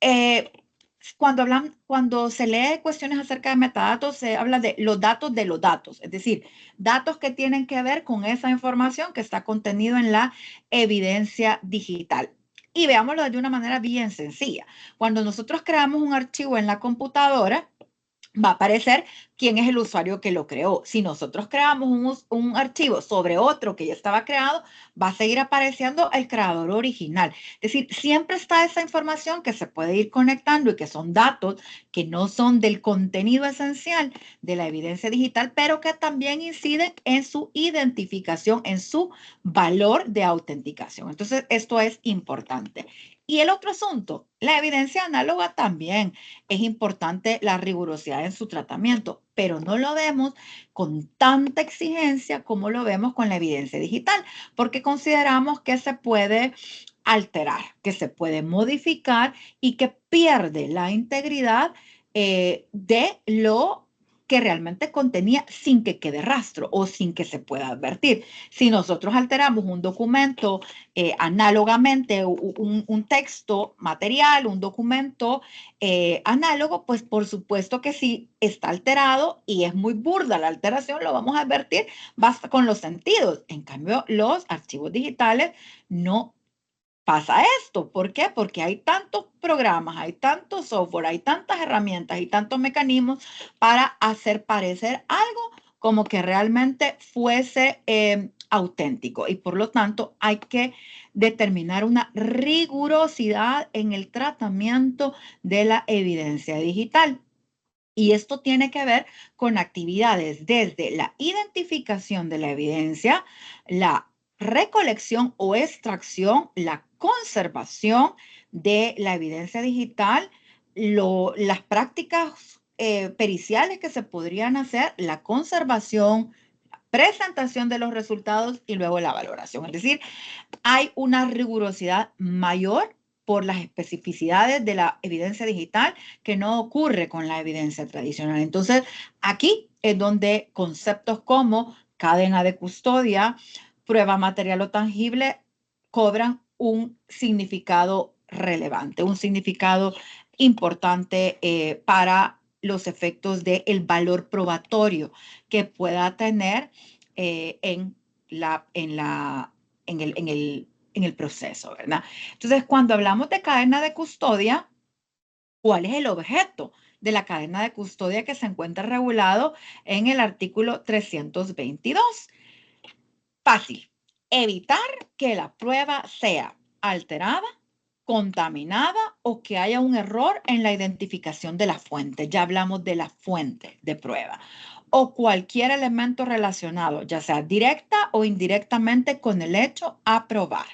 eh, cuando se lee cuestiones acerca de metadatos, se habla de los datos, es decir, datos que tienen que ver con esa información que está contenido en la evidencia digital. Y veámoslo de una manera bien sencilla. Cuando nosotros creamos un archivo en la computadora, va a aparecer quién es el usuario que lo creó. Si nosotros creamos un archivo sobre otro que ya estaba creado, va a seguir apareciendo el creador original. Es decir, siempre está esa información que se puede ir conectando y que son datos que no son del contenido esencial de la evidencia digital, pero que también inciden en su identificación, en su valor de autenticación. Entonces, esto es importante. Y el otro asunto, la evidencia análoga también es importante la rigurosidad en su tratamiento, pero no lo vemos con tanta exigencia como lo vemos con la evidencia digital, porque consideramos que se puede alterar, que se puede modificar y que pierde la integridad de lo que realmente contenía sin que quede rastro o sin que se pueda advertir. Si nosotros alteramos un documento análogamente, un texto material, un documento análogo, pues por supuesto que si está alterado y es muy burda la alteración, lo vamos a advertir, basta con los sentidos. En cambio, los archivos digitales no pasa esto. ¿Por qué? Porque hay tantos programas, hay tanto software, hay tantas herramientas y tantos mecanismos para hacer parecer algo como que realmente fuese auténtico. Y por lo tanto hay que determinar una rigurosidad en el tratamiento de la evidencia digital. Y esto tiene que ver con actividades desde la identificación de la evidencia, la recolección o extracción, la conservación de la evidencia digital, las prácticas periciales que se podrían hacer, la conservación, presentación de los resultados y luego la valoración. Es decir, hay una rigurosidad mayor por las especificidades de la evidencia digital que no ocurre con la evidencia tradicional. Entonces, aquí es donde conceptos como cadena de custodia, prueba material o tangible cobran un significado relevante, un significado importante para los efectos del valor probatorio que pueda tener en el proceso, ¿verdad? Entonces, cuando hablamos de cadena de custodia, ¿cuál es el objeto de la cadena de custodia que se encuentra regulado en el artículo 322? Fácil. Evitar que la prueba sea alterada, contaminada o que haya un error en la identificación de la fuente. Ya hablamos de la fuente de prueba. O cualquier elemento relacionado, ya sea directa o indirectamente con el hecho a probar.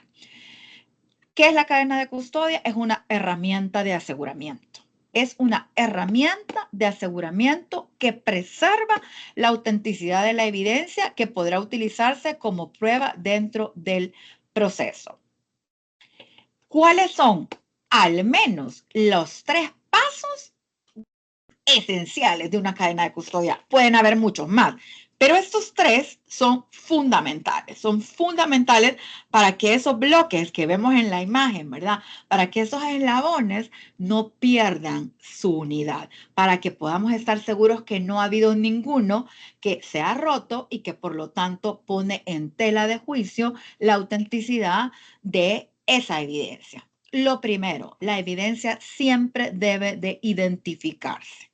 ¿Qué es la cadena de custodia? Es una herramienta de aseguramiento. Es una herramienta de aseguramiento que preserva la autenticidad de la evidencia que podrá utilizarse como prueba dentro del proceso. ¿Cuáles son al menos los 3 pasos esenciales de una cadena de custodia? Pueden haber muchos más, pero estos 3 son fundamentales para que esos bloques que vemos en la imagen, ¿verdad? Para que esos eslabones no pierdan su unidad, para que podamos estar seguros que no ha habido ninguno que se ha roto y que por lo tanto pone en tela de juicio la autenticidad de esa evidencia. Lo primero, la evidencia siempre debe de identificarse.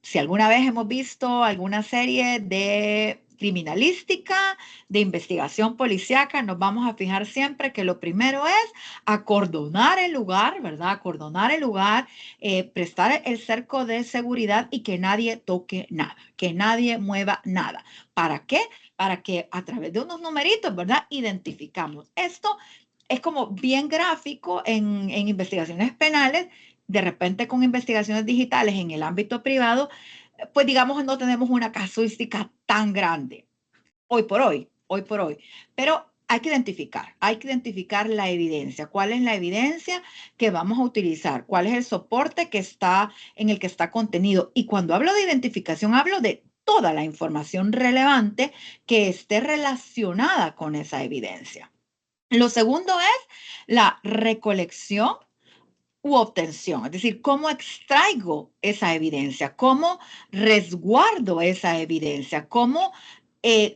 Si alguna vez hemos visto alguna serie de criminalística, de investigación policíaca, nos vamos a fijar siempre que lo primero es acordonar el lugar, ¿verdad? Acordonar el lugar, prestar el cerco de seguridad y que nadie toque nada, que nadie mueva nada. ¿Para qué? Para que a través de unos numeritos, ¿verdad? Identificamos. Esto es como bien gráfico en investigaciones penales. De repente con investigaciones digitales en el ámbito privado, pues digamos no tenemos una casuística tan grande hoy por hoy. Pero hay que identificar la evidencia. ¿Cuál es la evidencia que vamos a utilizar? ¿Cuál es el soporte que está en el que está contenido? Y cuando hablo de identificación, hablo de toda la información relevante que esté relacionada con esa evidencia. Lo segundo es la recolección u obtención, es decir, cómo extraigo esa evidencia, cómo resguardo esa evidencia, cómo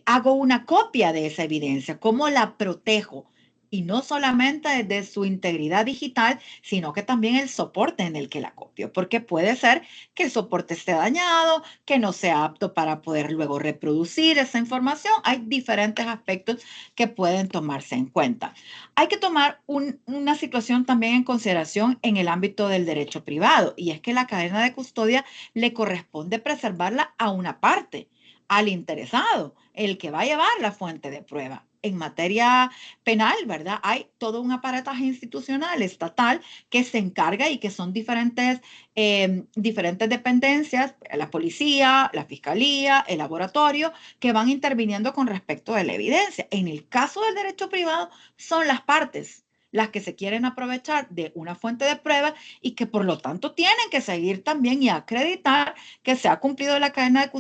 hago una copia de esa evidencia, cómo la protejo. Y no solamente desde su integridad digital, sino que también el soporte en el que la copio, porque puede ser que el soporte esté dañado, que no sea apto para poder luego reproducir esa información. Hay diferentes aspectos que pueden tomarse en cuenta. Hay que tomar una situación también en consideración en el ámbito del derecho privado, y es que la cadena de custodia le corresponde preservarla a una parte, al interesado, el que va a llevar la fuente de prueba. En materia penal, ¿verdad? Hay todo un aparataje institucional estatal que se encarga y que son diferentes dependencias, la policía, la fiscalía, el laboratorio, que van interviniendo con respecto a la evidencia. En el caso del derecho privado, son las partes las que se quieren aprovechar de una fuente de prueba y que por lo tanto tienen que seguir también y acreditar que se ha cumplido la cadena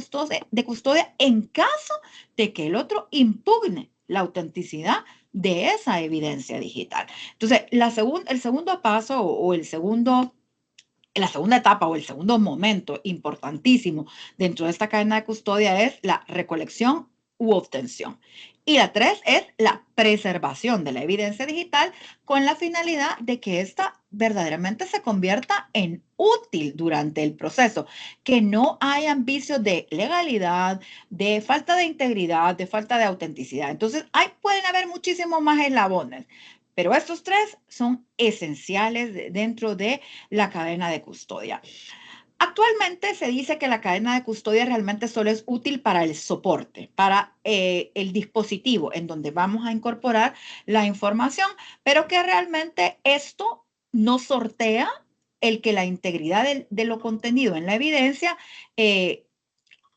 de custodia en caso de que el otro impugne la autenticidad de esa evidencia digital. Entonces, el segundo paso o la segunda etapa o el segundo momento importantísimo dentro de esta cadena de custodia es la recolección u obtención. Y la 3 es la preservación de la evidencia digital con la finalidad de que ésta verdaderamente se convierta en útil durante el proceso, que no hayan vicios de legalidad, de falta de integridad, de falta de autenticidad. Entonces, pueden haber muchísimos más eslabones, pero estos 3 son esenciales dentro de la cadena de custodia. Actualmente se dice que la cadena de custodia realmente solo es útil para el soporte, para el dispositivo en donde vamos a incorporar la información, pero que realmente esto no sortea el que la integridad de lo contenido en la evidencia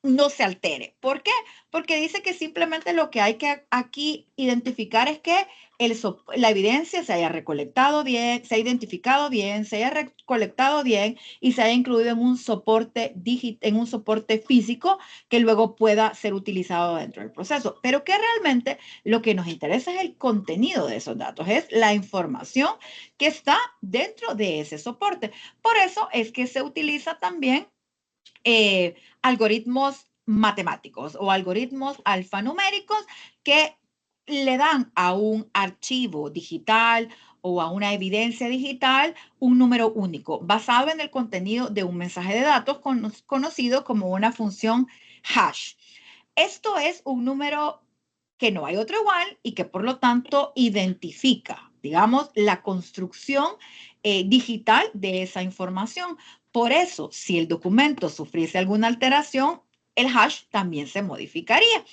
no se altere. ¿Por qué? Porque dice que simplemente lo que hay que aquí identificar es que la evidencia se haya recolectado bien, se haya identificado bien, se haya recolectado bien y se haya incluido en un soporte físico que luego pueda ser utilizado dentro del proceso. Pero que realmente lo que nos interesa es el contenido de esos datos, es la información que está dentro de ese soporte. Por eso es que se utiliza también algoritmos matemáticos o algoritmos alfanuméricos que le dan a un archivo digital o a una evidencia digital un número único basado en el contenido de un mensaje de datos conocido como una función hash. Esto es un número que no hay otro igual y que por lo tanto identifica, digamos, la construcción digital de esa información. Por eso, si el documento sufriese alguna alteración, el hash también se modificaría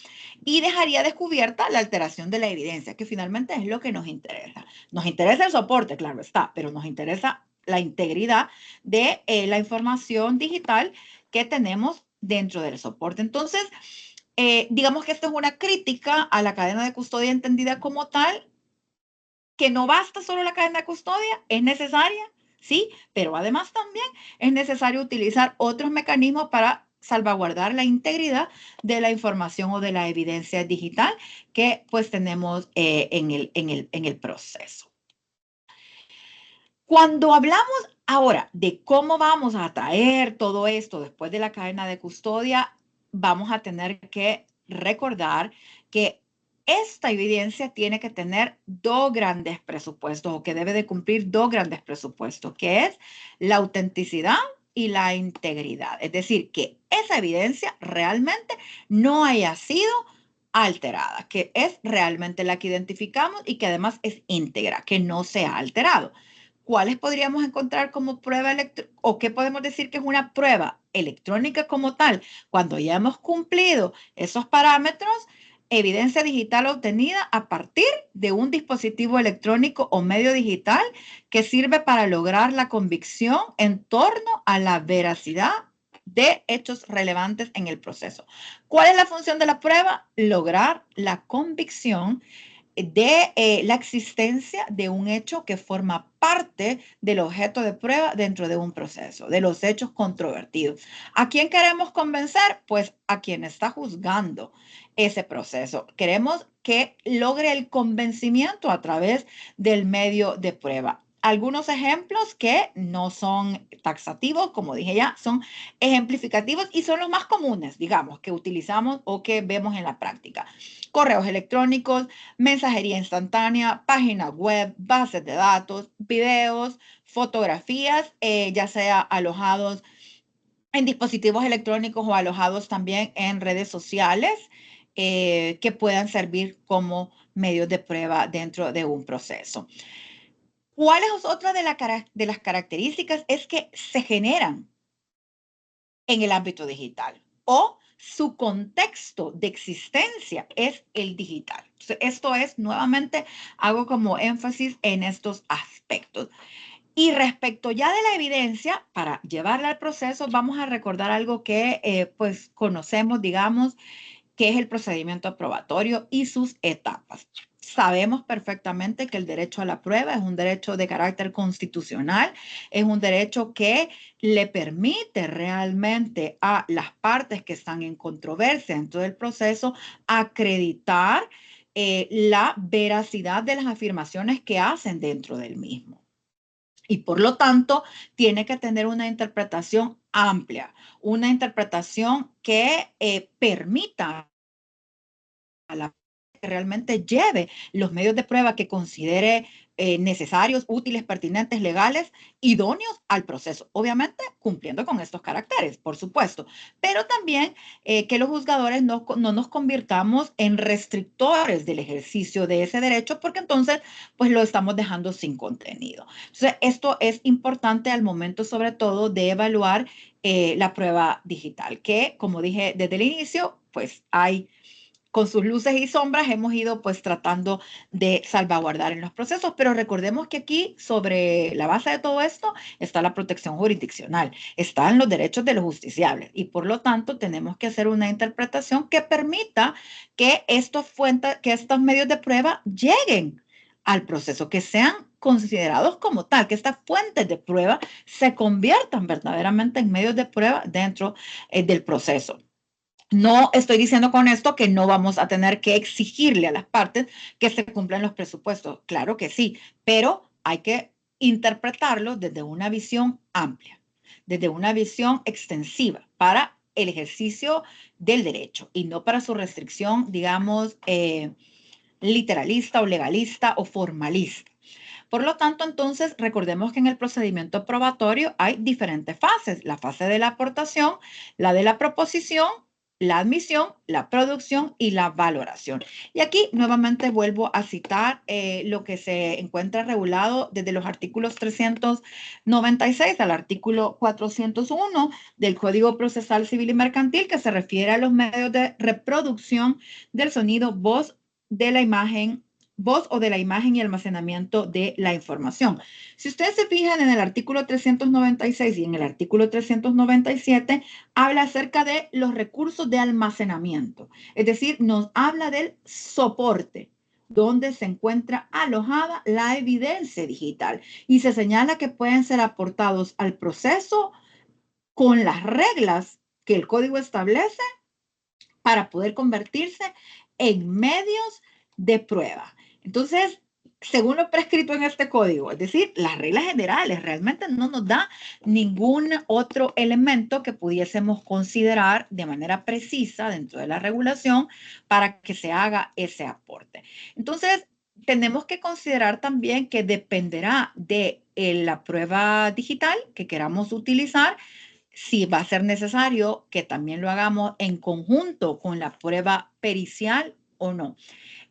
y dejaría descubierta la alteración de la evidencia, que finalmente es lo que nos interesa. Nos interesa el soporte, claro está, pero nos interesa la integridad de la información digital que tenemos dentro del soporte. Entonces, digamos que esto es una crítica a la cadena de custodia entendida como tal, que no basta solo la cadena de custodia, es necesaria, sí, pero además también es necesario utilizar otros mecanismos para salvaguardar la integridad de la información o de la evidencia digital que pues tenemos en el proceso. Cuando hablamos ahora de cómo vamos a traer todo esto después de la cadena de custodia, vamos a tener que recordar que esta evidencia tiene que tener dos grandes presupuestos o que debe de cumplir dos grandes presupuestos, que es la autenticidad y la integridad. Es decir, que esa evidencia realmente no haya sido alterada, que es realmente la que identificamos y que además es íntegra, que no se ha alterado. ¿Cuáles podríamos encontrar como prueba o qué podemos decir que es una prueba electrónica como tal? Cuando ya hemos cumplido esos parámetros, evidencia digital obtenida a partir de un dispositivo electrónico o medio digital que sirve para lograr la convicción en torno a la veracidad de hechos relevantes en el proceso. ¿Cuál es la función de la prueba? Lograr la convicción de la existencia de un hecho que forma parte del objeto de prueba dentro de un proceso, de los hechos controvertidos. ¿A quién queremos convencer? Pues a quien está juzgando ese proceso. Queremos que logre el convencimiento a través del medio de prueba. Algunos ejemplos que no son taxativos, como dije ya, son ejemplificativos y son los más comunes, digamos, que utilizamos o que vemos en la práctica. Correos electrónicos, mensajería instantánea, páginas web, bases de datos, videos, fotografías, ya sea alojados en dispositivos electrónicos o alojados también en redes sociales que puedan servir como medios de prueba dentro de un proceso. ¿Cuál es otra de las características? Es que se generan en el ámbito digital o su contexto de existencia es el digital. Entonces, esto es nuevamente, hago como énfasis en estos aspectos. Y respecto ya de la evidencia, para llevarla al proceso, vamos a recordar algo que pues conocemos, digamos, que es el procedimiento aprobatorio y sus etapas. Sabemos perfectamente que el derecho a la prueba es un derecho de carácter constitucional, es un derecho que le permite realmente a las partes que están en controversia dentro del proceso acreditar la veracidad de las afirmaciones que hacen dentro del mismo. Y por lo tanto, tiene que tener una interpretación amplia, una interpretación que permita a la que realmente lleve los medios de prueba que considere necesarios, útiles, pertinentes, legales, idóneos al proceso. Obviamente cumpliendo con estos caracteres, por supuesto, pero también que los juzgadores no nos convirtamos en restrictores del ejercicio de ese derecho, porque entonces pues lo estamos dejando sin contenido. Entonces, esto es importante al momento sobre todo de evaluar la prueba digital, que como dije desde el inicio, pues hay con sus luces y sombras hemos ido pues tratando de salvaguardar en los procesos, pero recordemos que aquí sobre la base de todo esto está la protección jurisdiccional, están los derechos de los justiciables y por lo tanto tenemos que hacer una interpretación que permita que estos medios de prueba lleguen al proceso, que sean considerados como tal, que estas fuentes de prueba se conviertan verdaderamente en medios de prueba dentro del proceso. No estoy diciendo con esto que no vamos a tener que exigirle a las partes que se cumplan los presupuestos. Claro que sí, pero hay que interpretarlo desde una visión amplia, desde una visión extensiva para el ejercicio del derecho y no para su restricción, digamos, literalista o legalista o formalista. Por lo tanto, entonces, recordemos que en el procedimiento probatorio hay diferentes fases. La fase de la aportación, la de la proposición, la admisión, la producción y la valoración. Y aquí nuevamente vuelvo a citar lo que se encuentra regulado desde los artículos 396 al artículo 401 del Código Procesal Civil y Mercantil, que se refiere a los medios de reproducción del sonido, voz o de la imagen y almacenamiento de la información. Si ustedes se fijan en el artículo 396 y en el artículo 397, habla acerca de los recursos de almacenamiento. Es decir, nos habla del soporte donde se encuentra alojada la evidencia digital y se señala que pueden ser aportados al proceso con las reglas que el código establece para poder convertirse en medios de prueba. Entonces, según lo prescrito en este código, es decir, las reglas generales, realmente no nos da ningún otro elemento que pudiésemos considerar de manera precisa dentro de la regulación para que se haga ese aporte. Entonces, tenemos que considerar también que dependerá de la prueba digital que queramos utilizar, si va a ser necesario que también lo hagamos en conjunto con la prueba pericial o no.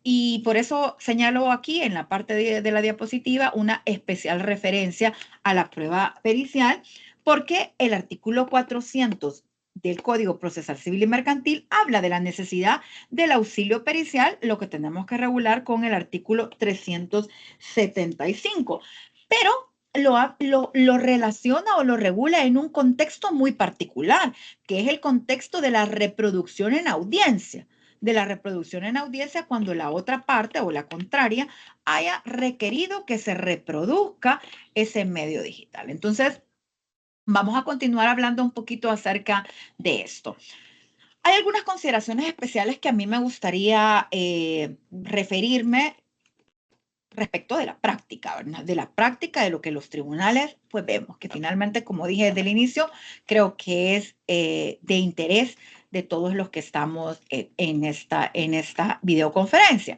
Y por eso señalo aquí en la parte de la diapositiva una especial referencia a la prueba pericial, porque el artículo 400 del Código Procesal Civil y Mercantil habla de la necesidad del auxilio pericial, lo que tenemos que regular con el artículo 375. Pero lo relaciona o lo regula en un contexto muy particular, que es el contexto de la reproducción en audiencia. De la reproducción en audiencia cuando la otra parte o la contraria haya requerido que se reproduzca ese medio digital. Entonces, vamos a continuar hablando un poquito acerca de esto. Hay algunas consideraciones especiales que a mí me gustaría referirme respecto de la práctica, ¿verdad? De la práctica de lo que los tribunales, pues vemos que finalmente, como dije desde el inicio, creo que es de interés de todos los que estamos en esta videoconferencia.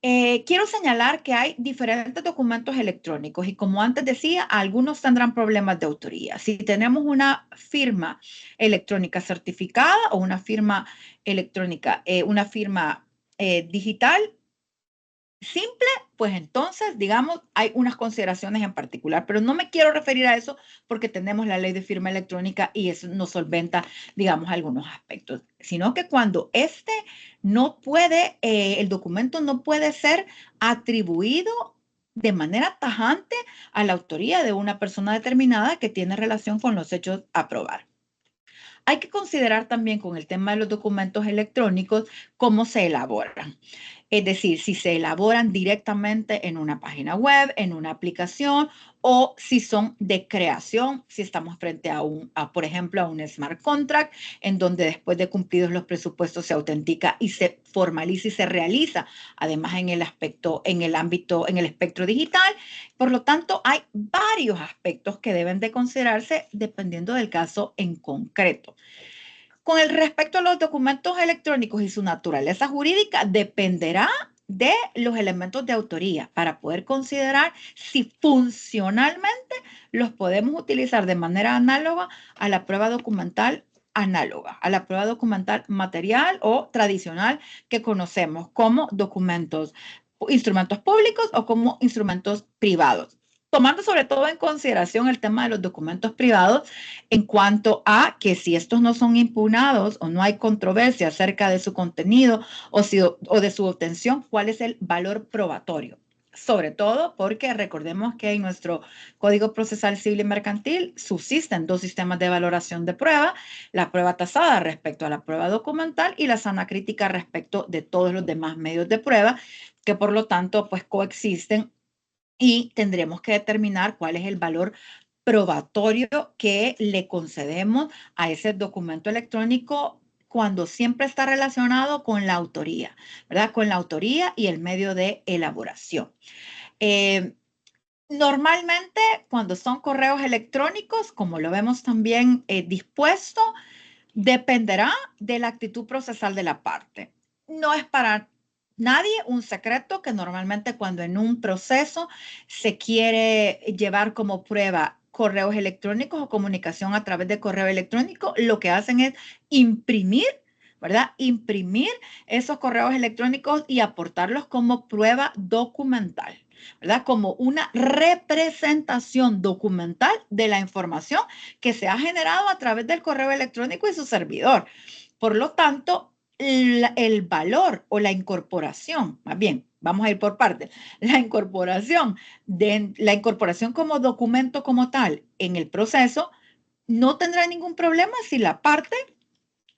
Quiero señalar que hay diferentes documentos electrónicos y como antes decía, algunos tendrán problemas de autoría. Si tenemos una firma electrónica certificada o una firma electrónica, una firma digital simple, pues entonces, digamos, hay unas consideraciones en particular, pero no me quiero referir a eso porque tenemos la ley de firma electrónica y eso nos solventa, digamos, algunos aspectos, sino que cuando no puede, el documento no puede ser atribuido de manera tajante a la autoría de una persona determinada que tiene relación con los hechos a probar. Hay que considerar también con el tema de los documentos electrónicos cómo se elaboran. Es decir, si se elaboran directamente en una página web, en una aplicación, o si son de creación, si estamos frente por ejemplo, a un smart contract, en donde después de cumplidos los presupuestos se autentica y se formaliza y se realiza, además en el espectro digital. Por lo tanto, hay varios aspectos que deben de considerarse dependiendo del caso en concreto. Con el respecto a los documentos electrónicos y su naturaleza jurídica, dependerá de los elementos de autoría para poder considerar si funcionalmente los podemos utilizar de manera análoga a la prueba documental análoga, a la prueba documental material o tradicional que conocemos como instrumentos públicos o como instrumentos privados. tomando sobre todo en consideración el tema de los documentos privados en cuanto a que si estos no son impugnados o no hay controversia acerca de su contenido o de su obtención, ¿cuál es el valor probatorio? Sobre todo porque recordemos que en nuestro Código Procesal Civil y Mercantil subsisten dos sistemas de valoración de prueba, la prueba tasada respecto a la prueba documental y la sana crítica respecto de todos los demás medios de prueba, que por lo tanto pues coexisten y tendremos que determinar cuál es el valor probatorio que le concedemos a ese documento electrónico cuando siempre está relacionado con la autoría, ¿verdad? Con la autoría y el medio de elaboración. Normalmente, cuando son correos electrónicos, como lo vemos también dispuesto, dependerá de la actitud procesal de la parte. No es para nadie un secreto que normalmente cuando en un proceso se quiere llevar como prueba correos electrónicos o comunicación a través de correo electrónico, lo que hacen es imprimir, ¿verdad? Imprimir esos correos electrónicos y aportarlos como prueba documental, ¿verdad? Como una representación documental de la información que se ha generado a través del correo electrónico y su servidor. Por lo tanto, el valor o la incorporación, más bien, vamos a ir por partes, la incorporación como documento como tal en el proceso no tendrá ningún problema si la parte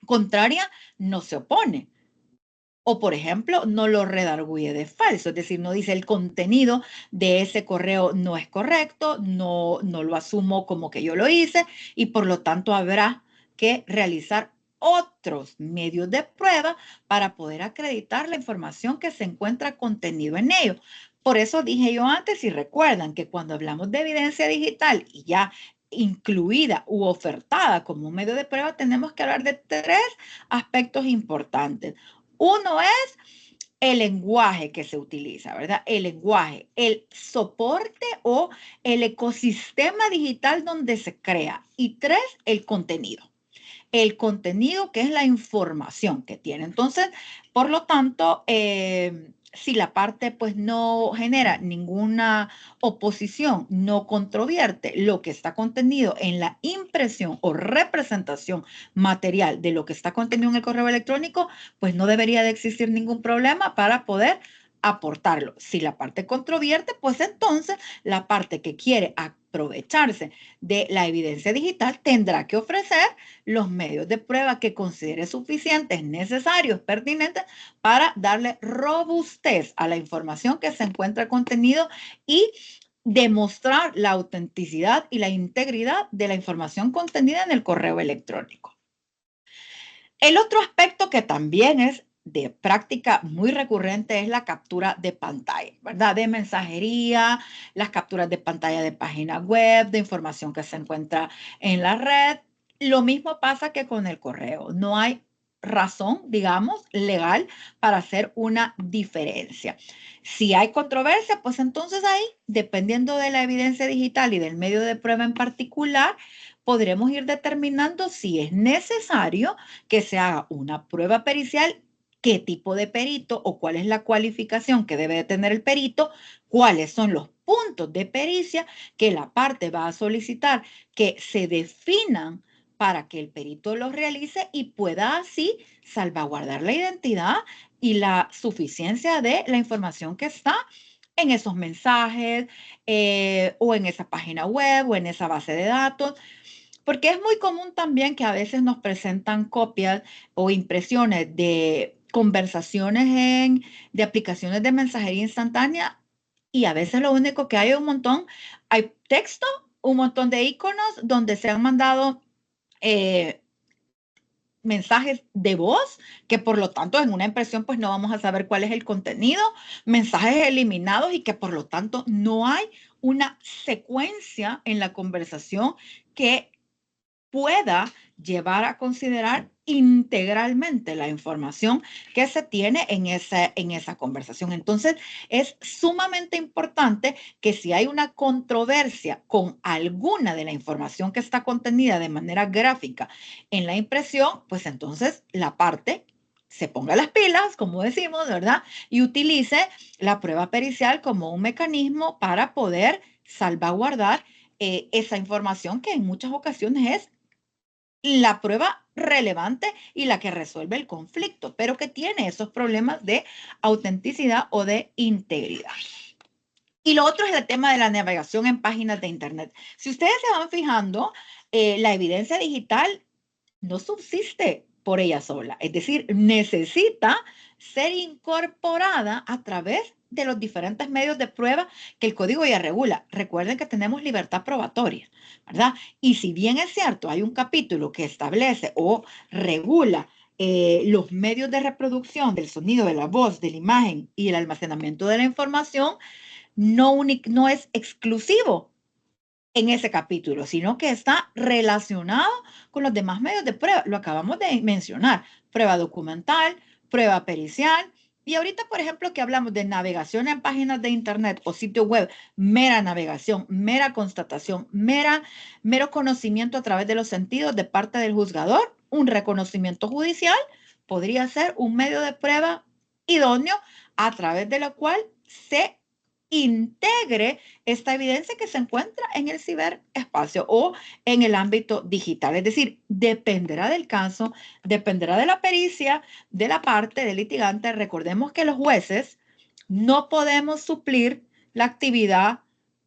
contraria no se opone. O, por ejemplo, no lo redarguye de falso, es decir, no dice el contenido de ese correo no es correcto, no lo asumo como que yo lo hice y por lo tanto habrá que realizar otros medios de prueba para poder acreditar la información que se encuentra contenido en ello. Por eso dije yo antes, si recuerdan que cuando hablamos de evidencia digital y ya incluida u ofertada como un medio de prueba, tenemos que hablar de tres aspectos importantes. Uno es el lenguaje que se utiliza, ¿verdad? El lenguaje, el soporte o el ecosistema digital donde se crea. Y tres, el contenido. El contenido que es la información que tiene. Entonces, por lo tanto, si la parte pues no genera ninguna oposición, no controvierte lo que está contenido en la impresión o representación material de lo que está contenido en el correo electrónico, pues no debería de existir ningún problema para poder aportarlo. Si la parte controvierte, pues entonces la parte que quiere aprovecharse de la evidencia digital tendrá que ofrecer los medios de prueba que considere suficientes, necesarios, pertinentes para darle robustez a la información que se encuentra contenido y demostrar la autenticidad y la integridad de la información contenida en el correo electrónico. El otro aspecto que también es de práctica muy recurrente es la captura de pantalla, ¿verdad? De mensajería, las capturas de pantalla de página web, de información que se encuentra en la red. Lo mismo pasa que con el correo. No hay razón, digamos, legal para hacer una diferencia. Si hay controversia, pues entonces ahí, dependiendo de la evidencia digital y del medio de prueba en particular, podremos ir determinando si es necesario que se haga una prueba pericial, qué tipo de perito o cuál es la cualificación que debe de tener el perito, cuáles son los puntos de pericia que la parte va a solicitar que se definan para que el perito los realice y pueda así salvaguardar la identidad y la suficiencia de la información que está en esos mensajes o en esa página web o en esa base de datos. Porque es muy común también que a veces nos presentan copias o impresiones de conversaciones de aplicaciones de mensajería instantánea y a veces lo único que hay es hay texto, un montón de iconos donde se han mandado mensajes de voz, que por lo tanto en una impresión pues no vamos a saber cuál es el contenido, mensajes eliminados y que por lo tanto no hay una secuencia en la conversación que pueda llevar a considerar integralmente la información que se tiene en esa conversación. Entonces, es sumamente importante que si hay una controversia con alguna de la información que está contenida de manera gráfica en la impresión, pues entonces la parte se ponga las pilas, como decimos, ¿verdad? Y utilice la prueba pericial como un mecanismo para poder salvaguardar esa información que en muchas ocasiones es la prueba relevante y la que resuelve el conflicto, pero que tiene esos problemas de autenticidad o de integridad. Y lo otro es el tema de la navegación en páginas de Internet. Si ustedes se van fijando, la evidencia digital no subsiste por ella sola, es decir, necesita ser incorporada a través de los diferentes medios de prueba que el código ya regula. Recuerden que tenemos libertad probatoria, ¿verdad? Y si bien es cierto, hay un capítulo que establece o regula los medios de reproducción del sonido, de la voz, de la imagen y el almacenamiento de la información, no es exclusivo en ese capítulo, sino que está relacionado con los demás medios de prueba. Lo acabamos de mencionar, prueba documental, prueba pericial. Y ahorita, por ejemplo, que hablamos de navegación en páginas de Internet o sitio web, mera navegación, mera constatación, mero conocimiento a través de los sentidos de parte del juzgador, un reconocimiento judicial podría ser un medio de prueba idóneo a través de lo cual se integre esta evidencia que se encuentra en el ciberespacio o en el ámbito digital. Es decir, dependerá del caso, dependerá de la pericia de la parte del litigante. Recordemos que los jueces no podemos suplir la actividad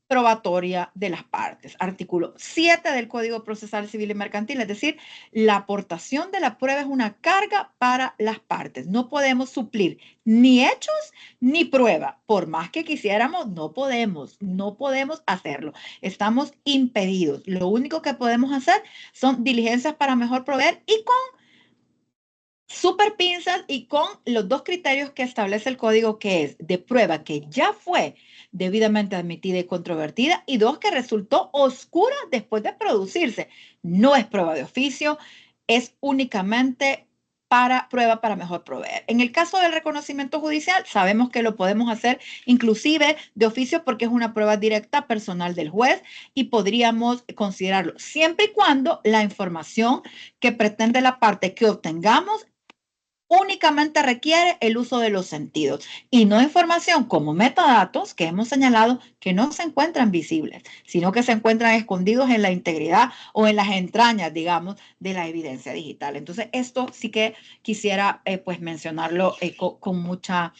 probatoria de las partes. Artículo 7 del Código Procesal Civil y Mercantil, es decir, la aportación de la prueba es una carga para las partes. No podemos suplir ni hechos ni prueba. Por más que quisiéramos, no podemos hacerlo. Estamos impedidos. Lo único que podemos hacer son diligencias para mejor proveer y con super pinzas y con los dos criterios que establece el código, que es de prueba que ya fue debidamente admitida y controvertida, y dos, que resultó oscura después de producirse. No es prueba de oficio, es únicamente para prueba para mejor proveer. En el caso del reconocimiento judicial, sabemos que lo podemos hacer inclusive de oficio porque es una prueba directa personal del juez y podríamos considerarlo siempre y cuando la información que pretende la parte que obtengamos únicamente requiere el uso de los sentidos y no información como metadatos que hemos señalado que no se encuentran visibles, sino que se encuentran escondidos en la integridad o en las entrañas, digamos, de la evidencia digital. Entonces, esto sí que quisiera pues mencionarlo con mucha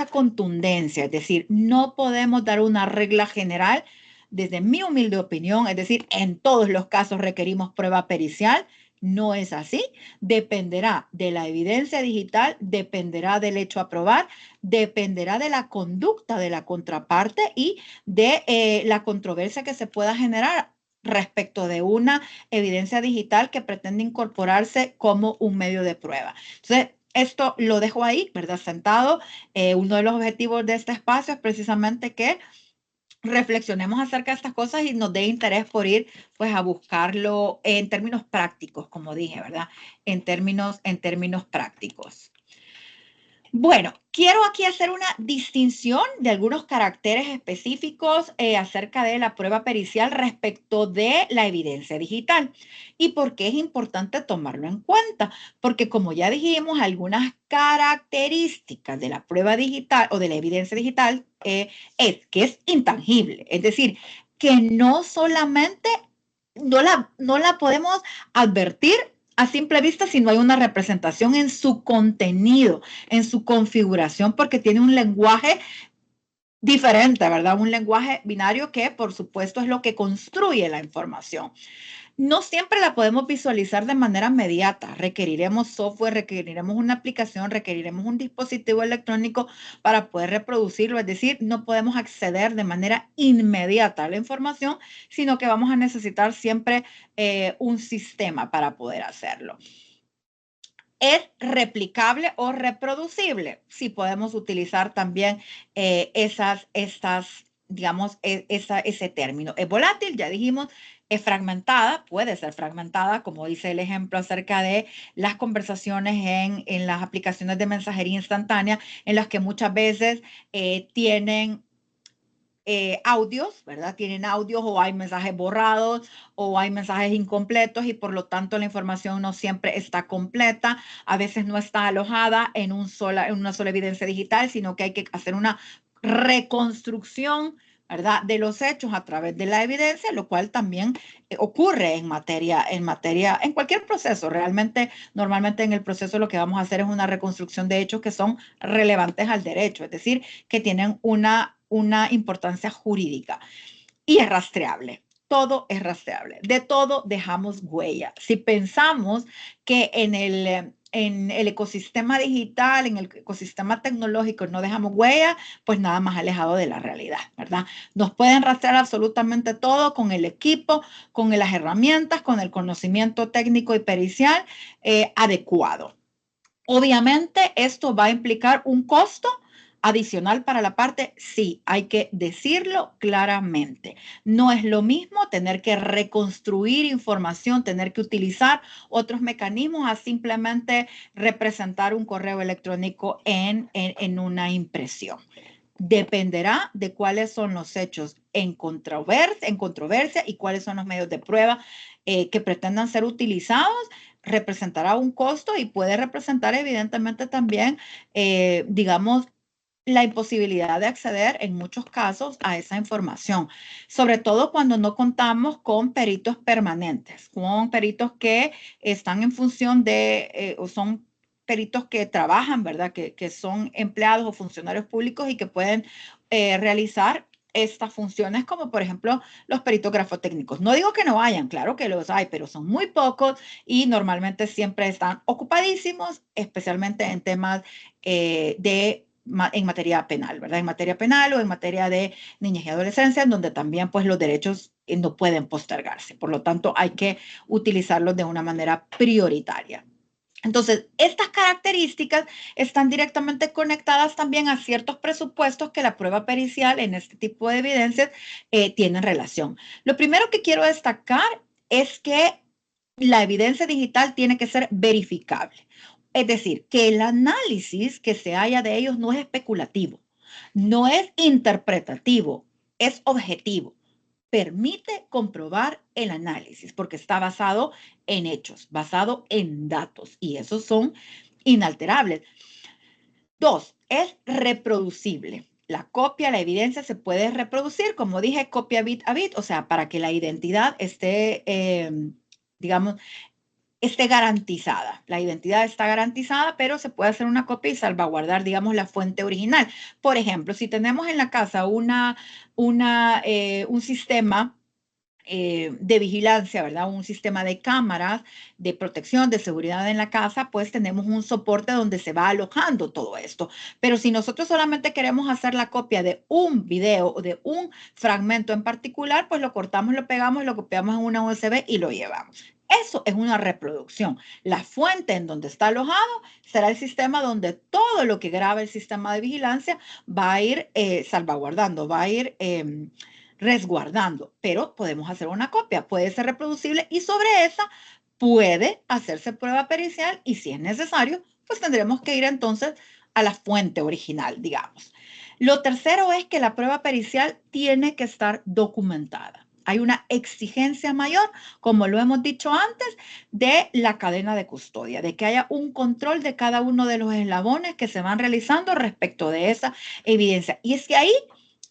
contundencia, es decir, no podemos dar una regla general. Desde mi humilde opinión, es decir, en todos los casos requerimos prueba pericial. No es así, dependerá de la evidencia digital, dependerá del hecho a probar, dependerá de la conducta de la contraparte y de la controversia que se pueda generar respecto de una evidencia digital que pretende incorporarse como un medio de prueba. Entonces, esto lo dejo ahí, ¿verdad? Sentado. Uno de los objetivos de este espacio es precisamente que reflexionemos acerca de estas cosas y nos dé interés por ir pues a buscarlo en términos prácticos, como dije, ¿verdad? En términos prácticos. Bueno, quiero aquí hacer una distinción de algunos caracteres específicos acerca de la prueba pericial respecto de la evidencia digital. ¿Y por qué es importante tomarlo en cuenta? Porque como ya dijimos, algunas características de la prueba digital o de la evidencia digital es que es intangible, es decir, que no solamente no la podemos advertir a simple vista si no hay una representación en su contenido, en su configuración, porque tiene un lenguaje diferente, ¿verdad? Un lenguaje binario que, por supuesto, es lo que construye la información. No siempre la podemos visualizar de manera inmediata. Requeriremos software, requeriremos una aplicación, requeriremos un dispositivo electrónico para poder reproducirlo. Es decir, no podemos acceder de manera inmediata a la información, sino que vamos a necesitar siempre un sistema para poder hacerlo. ¿Es replicable o reproducible? Sí, podemos utilizar también digamos, ese término. Es volátil, ya dijimos. Es fragmentada, puede ser fragmentada, como dice el ejemplo acerca de las conversaciones en las aplicaciones de mensajería instantánea, en las que muchas veces tienen audios, ¿verdad? Tienen audios o hay mensajes borrados o hay mensajes incompletos y por lo tanto la información no siempre está completa. A veces no está alojada en una sola evidencia digital, sino que hay que hacer una reconstrucción ¿verdad?, de los hechos a través de la evidencia, lo cual también ocurre en cualquier proceso. Realmente, normalmente en el proceso lo que vamos a hacer es una reconstrucción de hechos que son relevantes al derecho, es decir, que tienen una importancia jurídica y es rastreable. Todo es rastreable. De todo dejamos huella. Si pensamos que en el ecosistema digital, en el ecosistema tecnológico no dejamos huella, pues nada más alejado de la realidad, ¿verdad? Nos pueden rastrear absolutamente todo con el equipo, con las herramientas, con el conocimiento técnico y pericial adecuado. Obviamente, esto va a implicar un costo adicional para la parte, sí, hay que decirlo claramente. No es lo mismo tener que reconstruir información, tener que utilizar otros mecanismos a simplemente representar un correo electrónico en una impresión. Dependerá de cuáles son los hechos en controversia y cuáles son los medios de prueba que pretendan ser utilizados. Representará un costo y puede representar evidentemente también, digamos, la imposibilidad de acceder en muchos casos a esa información, sobre todo cuando no contamos con peritos permanentes, con peritos que están en función de, o son peritos que trabajan, ¿verdad? Que son empleados o funcionarios públicos y que pueden realizar estas funciones, como por ejemplo los peritos grafotécnicos. No digo que no hayan, claro que los hay, pero son muy pocos y normalmente siempre están ocupadísimos, especialmente en temas en materia penal, ¿verdad? En materia penal o en materia de niñez y adolescencia, en donde también pues los derechos no pueden postergarse. Por lo tanto, hay que utilizarlos de una manera prioritaria. Entonces, estas características están directamente conectadas también a ciertos presupuestos que la prueba pericial en este tipo de evidencias tienen relación. Lo primero que quiero destacar es que la evidencia digital tiene que ser verificable. Es decir, que el análisis que se haya de ellos no es especulativo, no es interpretativo, es objetivo. Permite comprobar el análisis porque está basado en hechos, basado en datos y esos son inalterables. 2, es reproducible. La copia, la evidencia se puede reproducir, como dije, copia bit a bit, o sea, para que la identidad esté, digamos, esté garantizada. La identidad está garantizada, pero se puede hacer una copia y salvaguardar, digamos, la fuente original. Por ejemplo, si tenemos en la casa un sistema de vigilancia, ¿verdad? Un sistema de cámaras, de protección, de seguridad en la casa, pues tenemos un soporte donde se va alojando todo esto. Pero si nosotros solamente queremos hacer la copia de un video o de un fragmento en particular, pues lo cortamos, lo pegamos, lo copiamos en una USB y lo llevamos. Eso es una reproducción. La fuente en donde está alojado será el sistema donde todo lo que graba el sistema de vigilancia va a ir salvaguardando, va a ir resguardando, pero podemos hacer una copia, puede ser reproducible y sobre esa puede hacerse prueba pericial y si es necesario, pues tendremos que ir entonces a la fuente original, digamos. Lo tercero es que la prueba pericial tiene que estar documentada. Hay una exigencia mayor, como lo hemos dicho antes, de la cadena de custodia, de que haya un control de cada uno de los eslabones que se van realizando respecto de esa evidencia. Y es que ahí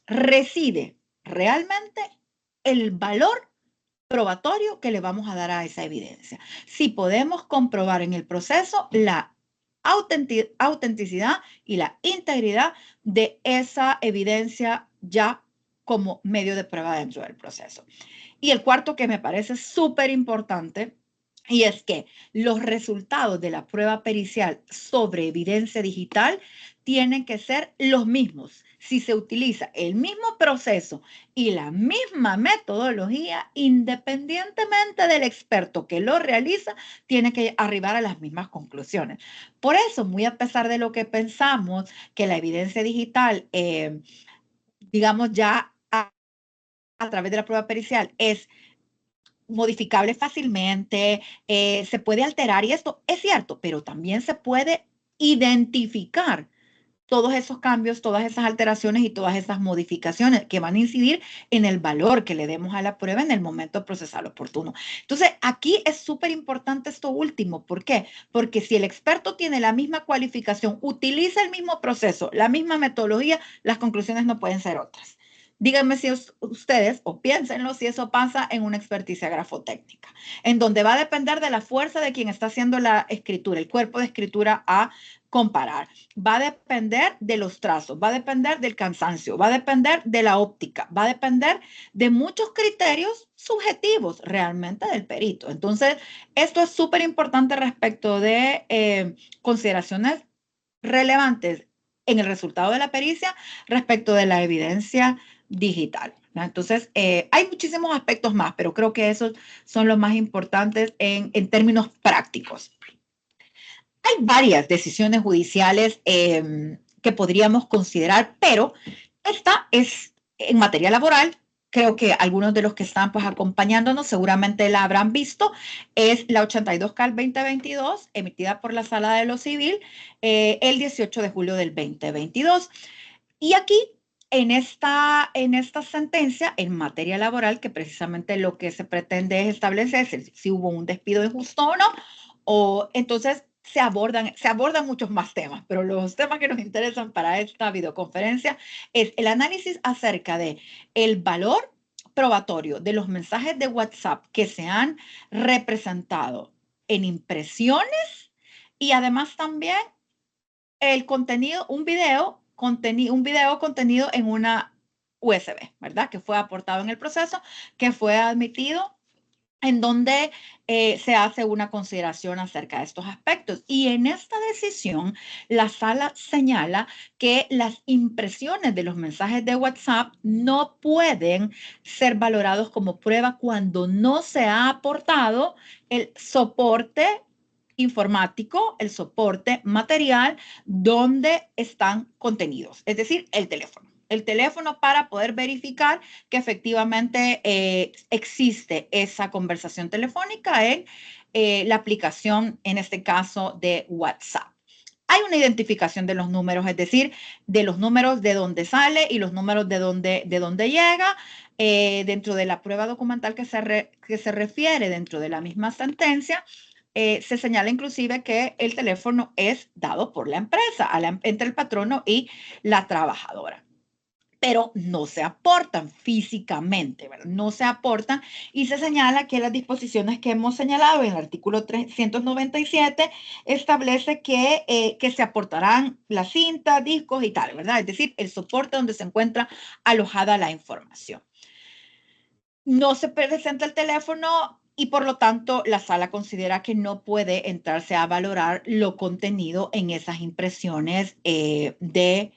reside realmente el valor probatorio que le vamos a dar a esa evidencia. Si podemos comprobar en el proceso la autenticidad y la integridad de esa evidencia ya como medio de prueba dentro del proceso. Y el cuarto que me parece súper importante y es que los resultados de la prueba pericial sobre evidencia digital tienen que ser los mismos. Si se utiliza el mismo proceso y la misma metodología, independientemente del experto que lo realiza, tiene que arribar a las mismas conclusiones. Por eso, muy a pesar de lo que pensamos que la evidencia digital, digamos ya a través de la prueba pericial es modificable fácilmente, se puede alterar y esto es cierto, pero también se puede identificar todos esos cambios, todas esas alteraciones y todas esas modificaciones que van a incidir en el valor que le demos a la prueba en el momento procesal oportuno. Entonces, aquí es súper importante esto último. ¿Por qué? Porque si el experto tiene la misma cualificación, utiliza el mismo proceso, la misma metodología, las conclusiones no pueden ser otras. Díganme si ustedes, o piénsenlo, si eso pasa en una experticia grafotécnica, en donde va a depender de la fuerza de quien está haciendo la escritura, el cuerpo de escritura a comparar. Va a depender de los trazos, va a depender del cansancio, va a depender de la óptica, va a depender de muchos criterios subjetivos realmente del perito. Entonces, esto es súper importante respecto de consideraciones relevantes en el resultado de la pericia respecto de la evidencia digital, ¿no? Entonces, hay muchísimos aspectos más, pero creo que esos son los más importantes en términos prácticos. Hay varias decisiones judiciales que podríamos considerar, pero esta es en materia laboral. Creo que algunos de los que están pues acompañándonos seguramente la habrán visto. Es la 82CAL 2022, emitida por la Sala de lo Civil el 18 de julio del 2022. Y aquí, en esta sentencia, en materia laboral, que precisamente lo que se pretende es establecer si hubo un despido injusto o no, o entonces se abordan muchos más temas, pero los temas que nos interesan para esta videoconferencia es el análisis acerca de el valor probatorio de los mensajes de WhatsApp que se han representado en impresiones y además también el contenido, un video contenido en una USB, ¿verdad? Que fue aportado en el proceso, que fue admitido, en donde se hace una consideración acerca de estos aspectos. Y en esta decisión, la sala señala que las impresiones de los mensajes de WhatsApp no pueden ser valorados como prueba cuando no se ha aportado el soporte informático, el soporte material donde están contenidos, es decir, el teléfono. El teléfono para poder verificar que efectivamente existe esa conversación telefónica en la aplicación, en este caso de WhatsApp. Hay una identificación de los números, es decir, de los números de dónde sale y los números de dónde llega. Dentro de la prueba documental que se refiere dentro de la misma sentencia, se señala inclusive que el teléfono es dado por la empresa entre el patrono y la trabajadora, pero no se aportan físicamente, ¿verdad? No se aportan y se señala que las disposiciones que hemos señalado en el artículo 397 establece que se aportarán las cintas, discos y tal, ¿verdad? Es decir, el soporte donde se encuentra alojada la información. No se presenta el teléfono y por lo tanto la sala considera que no puede entrarse a valorar lo contenido en esas impresiones de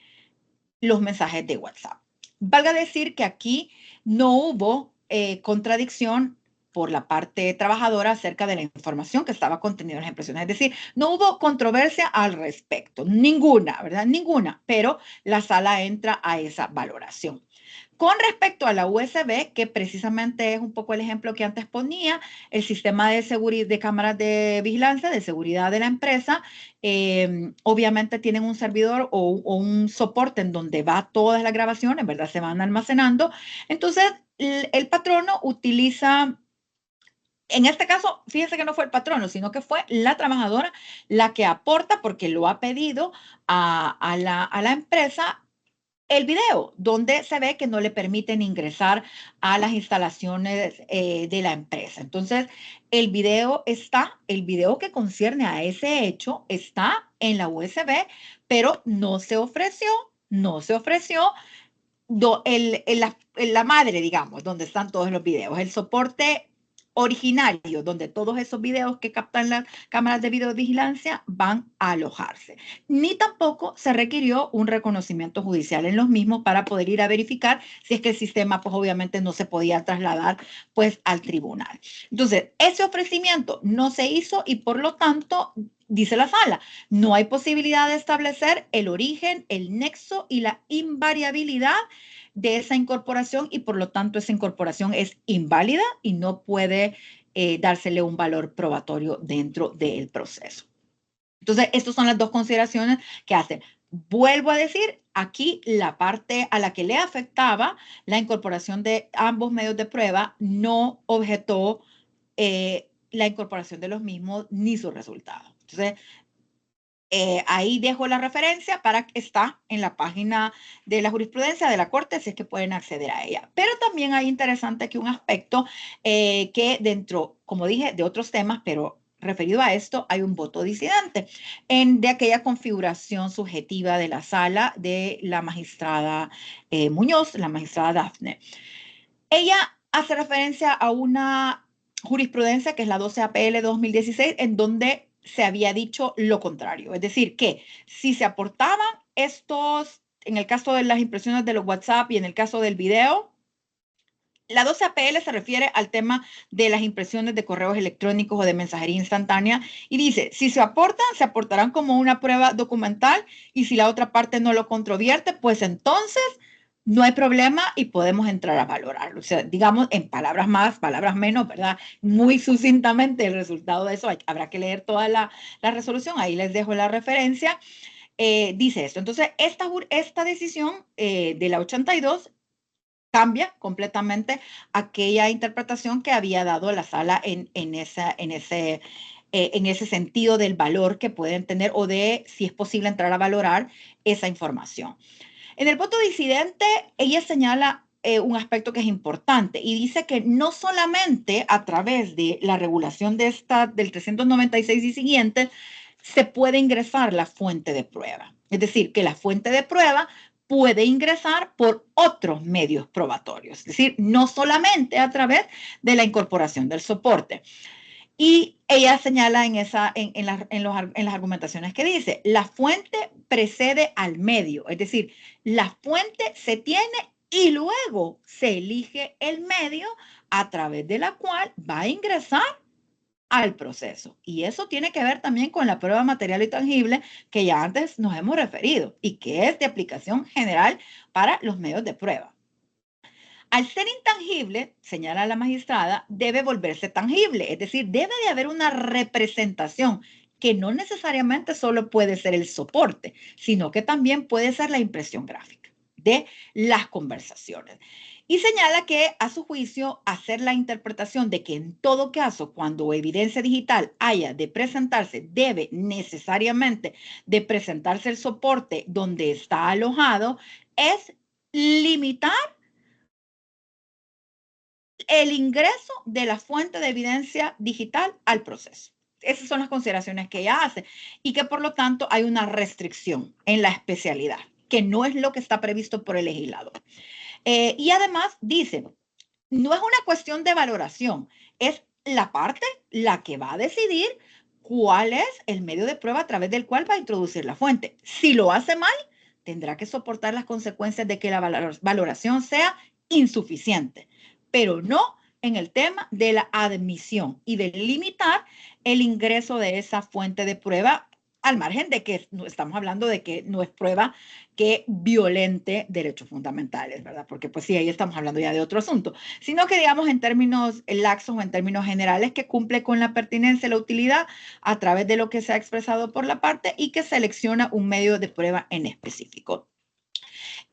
los mensajes de WhatsApp. Valga decir que aquí no hubo contradicción por la parte trabajadora acerca de la información que estaba contenida en las impresiones. Es decir, no hubo controversia al respecto, ninguna, ¿verdad? Ninguna, pero la sala entra a esa valoración. Con respecto a la USB, que precisamente es un poco el ejemplo que antes ponía, el sistema de seguridad de cámaras de vigilancia, de seguridad de la empresa, obviamente tienen un servidor o un soporte en donde va todas las grabaciones, ¿verdad? Se van almacenando. Entonces, el patrono utiliza, en este caso, fíjense que no fue el patrono, sino que fue la trabajadora la que aporta, porque lo ha pedido a la empresa, el video, donde se ve que no le permiten ingresar a las instalaciones de la empresa. Entonces, el video que concierne a ese hecho está en la USB, pero no se ofreció la madre, digamos, donde están todos los videos, el soporte originario, donde todos esos videos que captan las cámaras de videovigilancia van a alojarse. Ni tampoco se requirió un reconocimiento judicial en los mismos para poder ir a verificar si es que el sistema, pues obviamente no se podía trasladar pues al tribunal. Entonces, ese ofrecimiento no se hizo y por lo tanto, dice la sala, no hay posibilidad de establecer el origen, el nexo y la invariabilidad de esa incorporación y por lo tanto esa incorporación es inválida y no puede dársele un valor probatorio dentro del proceso. Entonces, estas son las dos consideraciones que hacen. Vuelvo a decir, aquí la parte a la que le afectaba la incorporación de ambos medios de prueba no objetó la incorporación de los mismos ni su resultado. Entonces, ahí dejo la referencia para que está en la página de la jurisprudencia de la Corte, si es que pueden acceder a ella. Pero también hay interesante que un aspecto que dentro, como dije, de otros temas, pero referido a esto, hay un voto disidente de aquella configuración subjetiva de la sala de la magistrada Muñoz, la magistrada Dafne. Ella hace referencia a una jurisprudencia que es la 12 APL 2016, en donde se había dicho lo contrario. Es decir, que si se aportaban estos, en el caso de las impresiones de los WhatsApp y en el caso del video, la 12 APL se refiere al tema de las impresiones de correos electrónicos o de mensajería instantánea y dice, si se aportan, se aportarán como una prueba documental y si la otra parte no lo controvierte, pues entonces no hay problema y podemos entrar a valorarlo. O sea, digamos, en palabras más, palabras menos, ¿verdad? Muy sucintamente el resultado de eso. Habrá que leer toda la resolución. Ahí les dejo la referencia. Dice esto. Entonces, esta decisión de la 82 cambia completamente aquella interpretación que había dado la sala en ese sentido del valor que pueden tener o de si es posible entrar a valorar esa información. En el voto disidente, ella señala un aspecto que es importante y dice que no solamente a través de la regulación del 396 y siguientes se puede ingresar la fuente de prueba. Es decir, que la fuente de prueba puede ingresar por otros medios probatorios. Es decir, no solamente a través de la incorporación del soporte. Y ella señala en las argumentaciones que dice, la fuente precede al medio, es decir, la fuente se tiene y luego se elige el medio a través de la cual va a ingresar al proceso. Y eso tiene que ver también con la prueba material y tangible que ya antes nos hemos referido y que es de aplicación general para los medios de prueba. Al ser intangible, señala la magistrada, debe volverse tangible, es decir, debe de haber una representación que no necesariamente solo puede ser el soporte, sino que también puede ser la impresión gráfica de las conversaciones. Y señala que, a su juicio, hacer la interpretación de que en todo caso, cuando evidencia digital haya de presentarse, debe necesariamente de presentarse el soporte donde está alojado, es limitar el ingreso de la fuente de evidencia digital al proceso. Esas son las consideraciones que ella hace y que por lo tanto hay una restricción en la especialidad, que no es lo que está previsto por el legislador. Y además dice, no es una cuestión de valoración, es la parte la que va a decidir cuál es el medio de prueba a través del cual va a introducir la fuente. Si lo hace mal, tendrá que soportar las consecuencias de que la valoración sea insuficiente, pero no en el tema de la admisión y de limitar el ingreso de esa fuente de prueba al margen de que no estamos hablando de que no es prueba que violente derechos fundamentales, ¿verdad? Porque pues sí, ahí estamos hablando ya de otro asunto, sino que digamos en términos laxos o en términos generales que cumple con la pertinencia y la utilidad a través de lo que se ha expresado por la parte y que selecciona un medio de prueba en específico.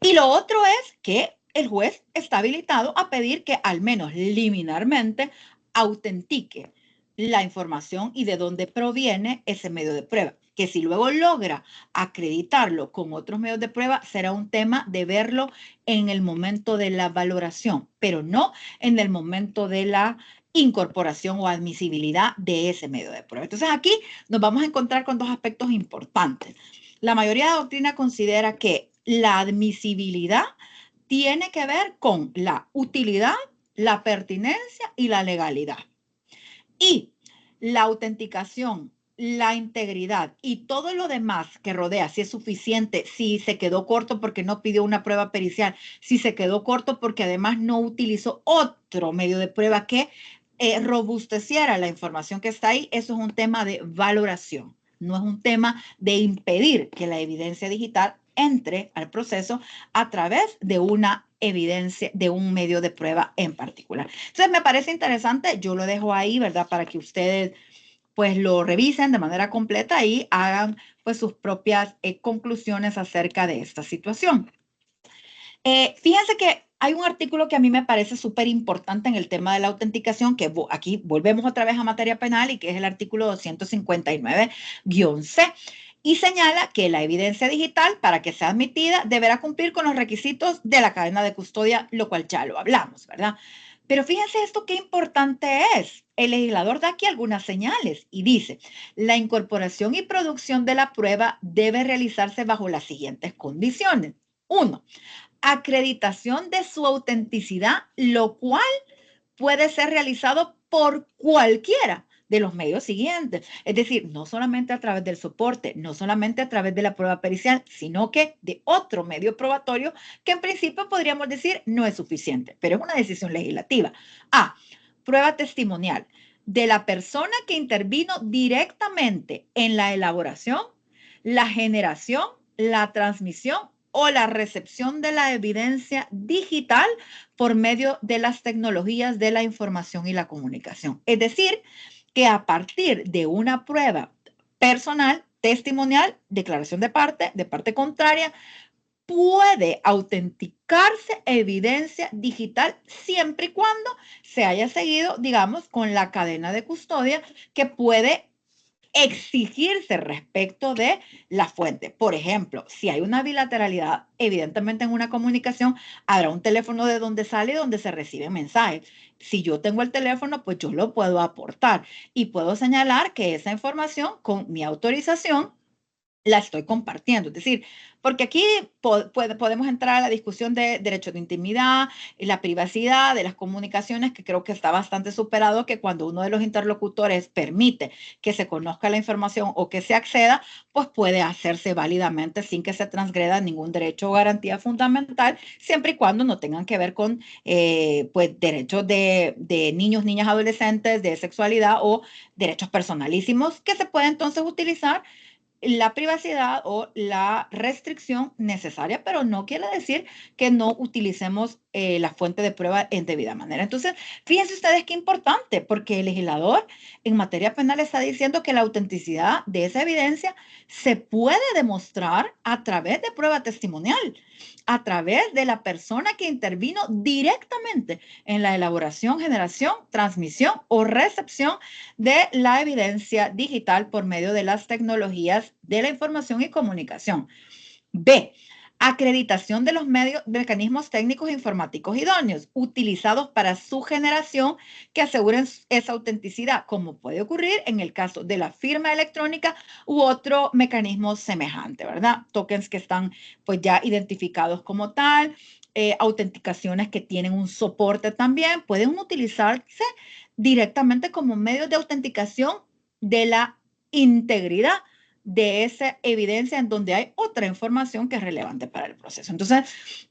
Y lo otro es que el juez está habilitado a pedir que al menos liminarmente autentique la información y de dónde proviene ese medio de prueba. Que si luego logra acreditarlo con otros medios de prueba, será un tema de verlo en el momento de la valoración, pero no en el momento de la incorporación o admisibilidad de ese medio de prueba. Entonces aquí nos vamos a encontrar con dos aspectos importantes. La mayoría de la doctrina considera que la admisibilidad tiene que ver con la utilidad, la pertinencia y la legalidad. Y la autenticación, la integridad y todo lo demás que rodea, si es suficiente, si se quedó corto porque no pidió una prueba pericial, si se quedó corto porque además no utilizó otro medio de prueba que robusteciera la información que está ahí, eso es un tema de valoración. No es un tema de impedir que la evidencia digital entre al proceso a través de una evidencia, de un medio de prueba en particular. Entonces, me parece interesante, yo lo dejo ahí, ¿verdad? Para que ustedes pues lo revisen de manera completa y hagan pues sus propias conclusiones acerca de esta situación. Fíjense que hay un artículo que a mí me parece súper importante en el tema de la autenticación, que aquí volvemos otra vez a materia penal y que es el artículo 259-C. y señala que la evidencia digital, para que sea admitida, deberá cumplir con los requisitos de la cadena de custodia, lo cual ya lo hablamos, ¿verdad? Pero fíjense esto qué importante es. El legislador da aquí algunas señales y dice, la incorporación y producción de la prueba debe realizarse bajo las siguientes condiciones. 1. Acreditación de su autenticidad, lo cual puede ser realizado por cualquiera de los medios siguientes. Es decir, no solamente a través del soporte, no solamente a través de la prueba pericial, sino que de otro medio probatorio que en principio podríamos decir no es suficiente, pero es una decisión legislativa. A. Prueba testimonial de la persona que intervino directamente en la elaboración, la generación, la transmisión o la recepción de la evidencia digital por medio de las tecnologías de la información y la comunicación. Es decir, que a partir de una prueba personal, testimonial, declaración de parte contraria, puede autenticarse evidencia digital siempre y cuando se haya seguido, digamos, con la cadena de custodia que puede exigirse respecto de la fuente. Por ejemplo, si hay una bilateralidad, evidentemente en una comunicación habrá un teléfono de donde sale y donde se reciben mensajes. Si yo tengo el teléfono, pues yo lo puedo aportar y puedo señalar que esa información con mi autorización la estoy compartiendo. Es decir, porque aquí podemos entrar a la discusión de derechos de intimidad y la privacidad de las comunicaciones, que creo que está bastante superado, que cuando uno de los interlocutores permite que se conozca la información o que se acceda, pues puede hacerse válidamente sin que se transgreda ningún derecho o garantía fundamental, siempre y cuando no tengan que ver con pues, derechos de niños, niñas, adolescentes, de sexualidad o derechos personalísimos que se puede entonces utilizar la privacidad o la restricción necesaria, pero no quiere decir que no utilicemos la fuente de prueba en debida manera. Entonces, fíjense ustedes qué importante, porque el legislador en materia penal está diciendo que la autenticidad de esa evidencia se puede demostrar a través de prueba testimonial, a través de la persona que intervino directamente en la elaboración, generación, transmisión o recepción de la evidencia digital por medio de las tecnologías de la información y comunicación. B. Acreditación de los mecanismos técnicos e informáticos idóneos utilizados para su generación que aseguren esa autenticidad, como puede ocurrir en el caso de la firma electrónica u otro mecanismo semejante, ¿verdad? Tokens que están pues ya identificados como tal, autenticaciones que tienen un soporte también, pueden utilizarse directamente como medios de autenticación de la integridad de esa evidencia en donde hay otra información que es relevante para el proceso. Entonces,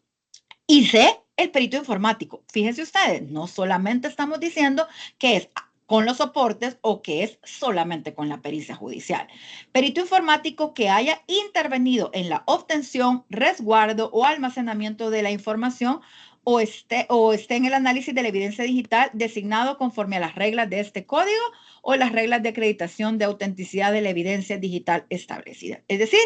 y C, el perito informático. Fíjense ustedes, no solamente estamos diciendo que es con los soportes o que es solamente con la pericia judicial. Perito informático que haya intervenido en la obtención, resguardo o almacenamiento de la información o esté en el análisis de la evidencia digital designado conforme a las reglas de este código o las reglas de acreditación de autenticidad de la evidencia digital establecida. Es decir,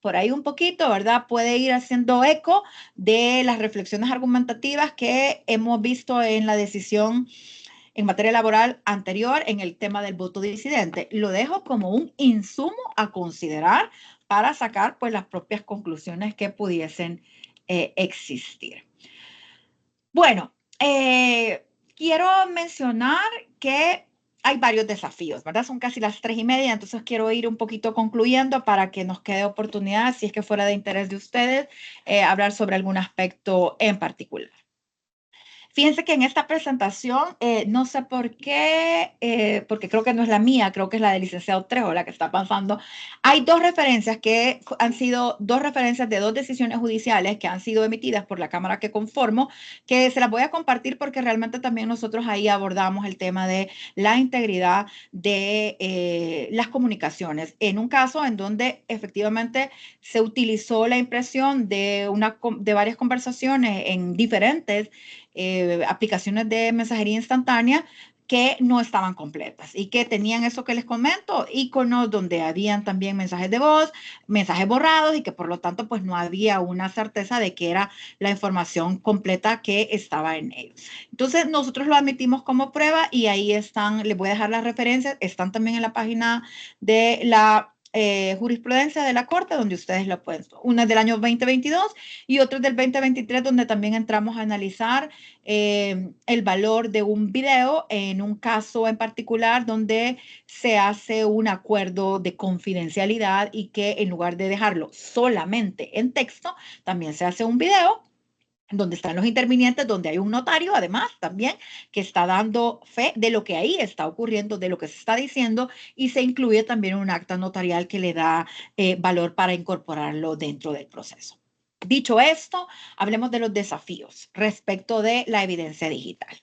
por ahí un poquito, ¿verdad? Puede ir haciendo eco de las reflexiones argumentativas que hemos visto en la decisión en materia laboral anterior en el tema del voto disidente. Lo dejo como un insumo a considerar para sacar pues las propias conclusiones que pudiesen existir. Bueno, quiero mencionar que hay varios desafíos, ¿verdad? Son casi las 3:30, entonces quiero ir un poquito concluyendo para que nos quede oportunidad, si es que fuera de interés de ustedes, hablar sobre algún aspecto en particular. Fíjense que en esta presentación, no sé por qué, porque creo que no es la mía, creo que es la del licenciado Trejo la que está pasando. Hay dos referencias que han sido dos referencias de dos decisiones judiciales que han sido emitidas por la Cámara que conformo, que se las voy a compartir porque realmente también nosotros ahí abordamos el tema de la integridad de las comunicaciones. En un caso en donde efectivamente se utilizó la impresión de varias conversaciones en diferentes aplicaciones de mensajería instantánea que no estaban completas y que tenían eso que les comento, iconos donde habían también mensajes de voz, mensajes borrados y que por lo tanto pues no había una certeza de que era la información completa que estaba en ellos. Entonces nosotros lo admitimos como prueba y ahí están, les voy a dejar las referencias, están también en la página de la jurisprudencia de la Corte, donde ustedes la pueden. Una es del año 2022 y otra es del 2023, donde también entramos a analizar el valor de un video en un caso en particular donde se hace un acuerdo de confidencialidad y que en lugar de dejarlo solamente en texto, también se hace un video donde están los intervinientes, donde hay un notario, además, también, que está dando fe de lo que ahí está ocurriendo, de lo que se está diciendo, y se incluye también un acta notarial que le da valor para incorporarlo dentro del proceso. Dicho esto, hablemos de los desafíos respecto de la evidencia digital.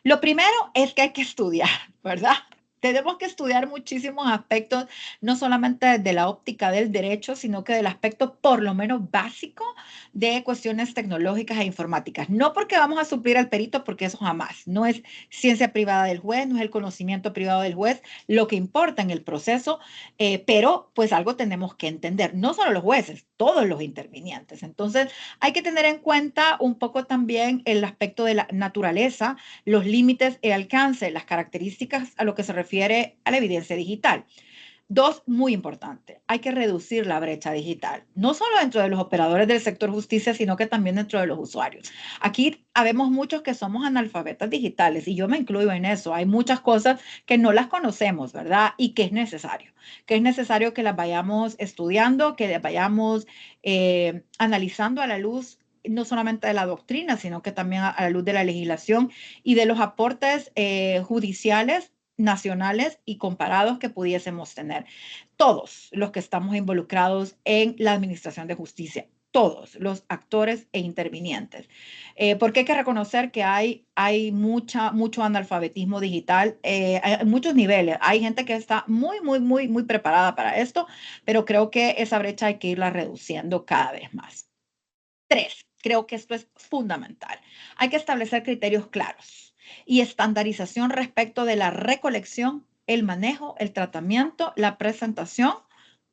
Lo primero es que hay que estudiar, ¿verdad? Tenemos que estudiar muchísimos aspectos, no solamente desde la óptica del derecho, sino que del aspecto por lo menos básico de cuestiones tecnológicas e informáticas. No porque vamos a suplir al perito, porque eso jamás. No es ciencia privada del juez, no es el conocimiento privado del juez, lo que importa en el proceso, pero pues algo tenemos que entender, no solo los jueces, todos los intervinientes. Entonces hay que tener en cuenta un poco también el aspecto de la naturaleza, los límites y alcance, las características a lo que se refiere a la evidencia digital. Dos, muy importante, hay que reducir la brecha digital, no solo dentro de los operadores del sector justicia, sino que también dentro de los usuarios. Aquí habemos muchos que somos analfabetas digitales y yo me incluyo en eso. Hay muchas cosas que no las conocemos, ¿verdad? Y que es necesario que las vayamos estudiando, que las vayamos analizando a la luz no solamente de la doctrina, sino que también a la luz de la legislación y de los aportes judiciales nacionales y comparados que pudiésemos tener. Todos los que estamos involucrados en la administración de justicia, todos los actores e intervinientes. Porque hay que reconocer que hay mucho analfabetismo digital, hay muchos niveles. Hay gente que está muy preparada para esto, pero creo que esa brecha hay que irla reduciendo cada vez más. Tres, creo que esto es fundamental. Hay que establecer criterios claros y estandarización respecto de la recolección, el manejo, el tratamiento, la presentación,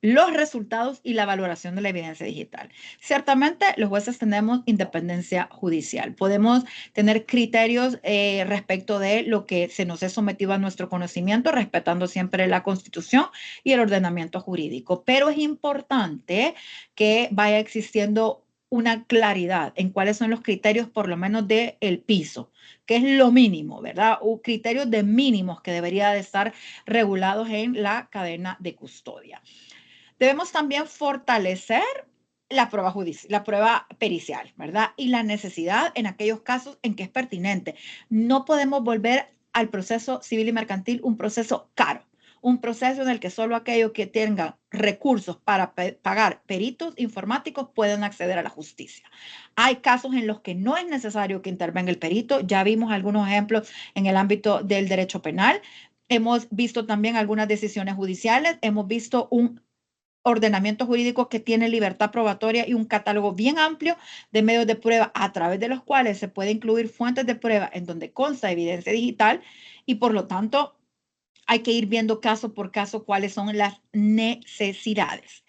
los resultados y la valoración de la evidencia digital. Ciertamente, los jueces tenemos independencia judicial. Podemos tener criterios respecto de lo que se nos es sometido a nuestro conocimiento, respetando siempre la Constitución y el ordenamiento jurídico. Pero es importante que vaya existiendo una claridad en cuáles son los criterios, por lo menos del piso, que es lo mínimo, ¿verdad? O criterios de mínimos que debería de estar regulados en la cadena de custodia. Debemos también fortalecer la prueba judicial, la prueba pericial, ¿verdad? Y la necesidad en aquellos casos en que es pertinente. No podemos volver al proceso civil y mercantil un proceso caro, un proceso en el que solo aquellos que tengan recursos para pagar peritos informáticos pueden acceder a la justicia. Hay casos en los que no es necesario que intervenga el perito. Ya vimos algunos ejemplos en el ámbito del derecho penal. Hemos visto también algunas decisiones judiciales. Hemos visto un ordenamiento jurídico que tiene libertad probatoria y un catálogo bien amplio de medios de prueba a través de los cuales se puede incluir fuentes de prueba en donde consta evidencia digital y por lo tanto hay que ir viendo caso por caso cuáles son las necesidades,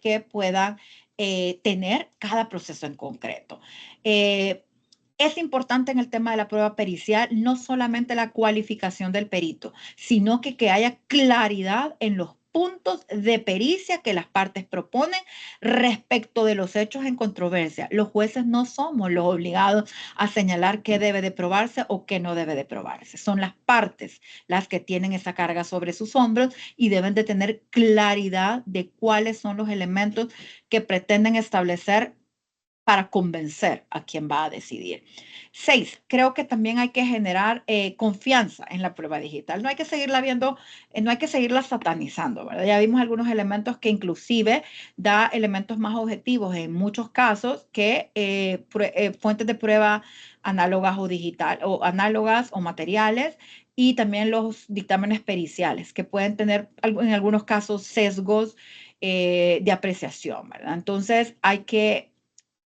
que puedan tener cada proceso en concreto. Es importante en el tema de la prueba pericial no solamente la cualificación del perito, sino que haya claridad en los puntos de pericia que las partes proponen respecto de los hechos en controversia. Los jueces no somos los obligados a señalar qué debe de probarse o qué no debe de probarse. Son las partes las que tienen esa carga sobre sus hombros y deben de tener claridad de cuáles son los elementos que pretenden establecer para convencer a quien va a decidir. 6, creo que también hay que generar confianza en la prueba digital. No hay que seguirla viendo, no hay que seguirla satanizando, ¿verdad? Ya vimos algunos elementos que inclusive da elementos más objetivos en muchos casos que fuentes de prueba análogas o digital o análogas o materiales y también los dictámenes periciales que pueden tener en algunos casos sesgos de apreciación, ¿verdad? Entonces hay que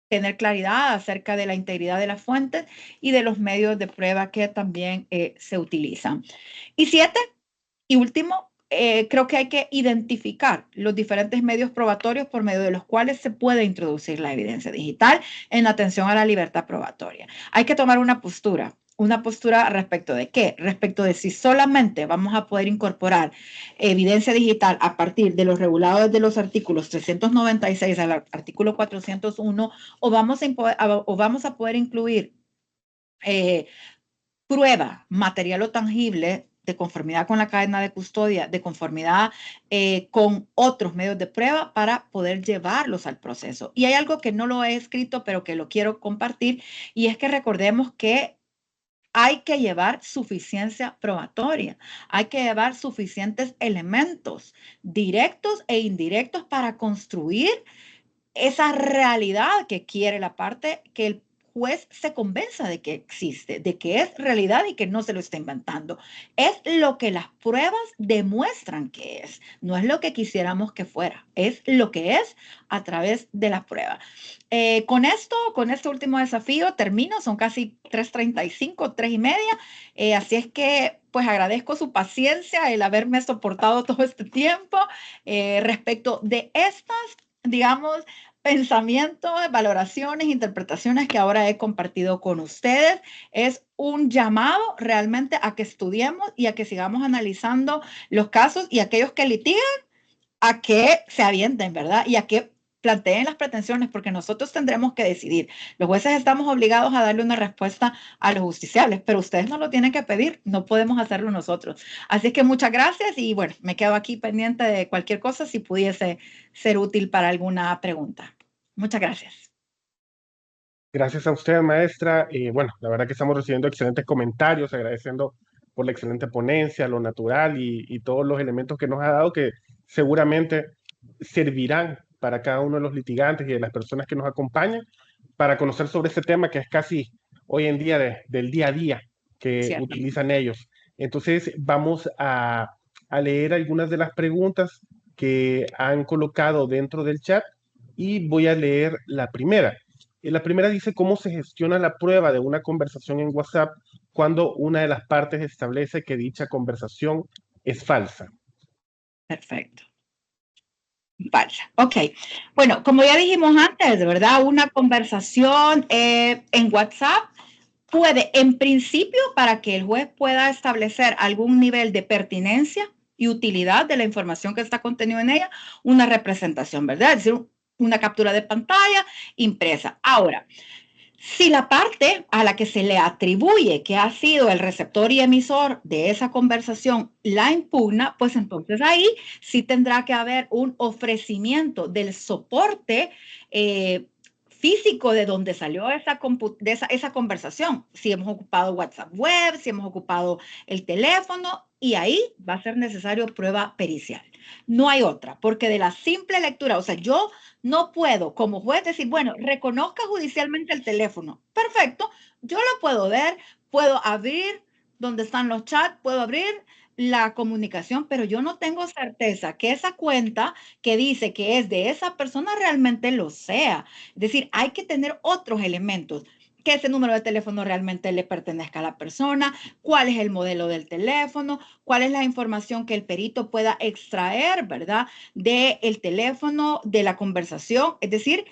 tener claridad acerca de la integridad de las fuentes y de los medios de prueba que también se utilizan. Y 7, y último, creo que hay que identificar los diferentes medios probatorios por medio de los cuales se puede introducir la evidencia digital en atención a la libertad probatoria. Hay que tomar una postura una postura respecto de qué, respecto de si solamente vamos a poder incorporar evidencia digital a partir de los regulados de los artículos 396 al artículo 401 o vamos a poder incluir prueba material o tangible de conformidad con la cadena de custodia, de conformidad con otros medios de prueba para poder llevarlos al proceso. Y hay algo que no lo he escrito, pero que lo quiero compartir, y es que recordemos que hay que llevar suficiencia probatoria, hay que llevar suficientes elementos directos e indirectos para construir esa realidad que quiere la parte, que el juez se convenza de que existe, de que es realidad y que no se lo está inventando. Es lo que las pruebas demuestran que es, no es lo que quisiéramos que fuera, es lo que es a través de las pruebas. Con este último desafío termino, son casi 3:35, 3:30, así es que pues agradezco su paciencia, el haberme soportado todo este tiempo respecto de estas, digamos, pensamientos, valoraciones, interpretaciones que ahora he compartido con ustedes. Es un llamado realmente a que estudiemos y a que sigamos analizando los casos, y aquellos que litigan a que se avienten, ¿verdad? Y a que planteen las pretensiones, porque nosotros tendremos que decidir. Los jueces estamos obligados a darle una respuesta a los justiciables, pero ustedes no lo tienen que pedir, no podemos hacerlo nosotros. Así es que muchas gracias y bueno, me quedo aquí pendiente de cualquier cosa si pudiese ser útil para alguna pregunta. Muchas gracias.
Gracias a usted, maestra. Bueno, la verdad que estamos recibiendo excelentes comentarios, agradeciendo por la excelente ponencia, lo natural y todos los elementos que nos ha dado que seguramente servirán para cada uno de los litigantes y de las personas que nos acompañan para conocer sobre este tema que es casi hoy en día del día a día que utilizan ellos. Entonces vamos a leer algunas de las preguntas que han colocado dentro del chat y voy a leer la primera. La primera dice cómo se gestiona la prueba de una conversación en WhatsApp cuando una de las partes establece que dicha conversación es falsa.
Perfecto. Falsa. Ok. Bueno, como ya dijimos antes, de verdad, una conversación en WhatsApp puede, en principio, para que el juez pueda establecer algún nivel de pertinencia y utilidad de la información que está contenida en ella, una representación, ¿verdad? Es decir, una captura de pantalla impresa. Ahora, si la parte a la que se le atribuye que ha sido el receptor y emisor de esa conversación la impugna, pues entonces ahí sí tendrá que haber un ofrecimiento del soporte físico de donde salió esa conversación. Si hemos ocupado WhatsApp web, si hemos ocupado el teléfono, y ahí va a ser necesario prueba pericial. No hay otra, porque de la simple lectura, o sea, yo no puedo como juez decir, bueno, reconozca judicialmente el teléfono. Perfecto, yo lo puedo ver, puedo abrir donde están los chats, puedo abrir la comunicación, pero yo no tengo certeza que esa cuenta que dice que es de esa persona realmente lo sea. Es decir, hay que tener otros elementos, que ese número de teléfono realmente le pertenezca a la persona, cuál es el modelo del teléfono, cuál es la información que el perito pueda extraer, ¿verdad? Del teléfono, de la conversación, es decir,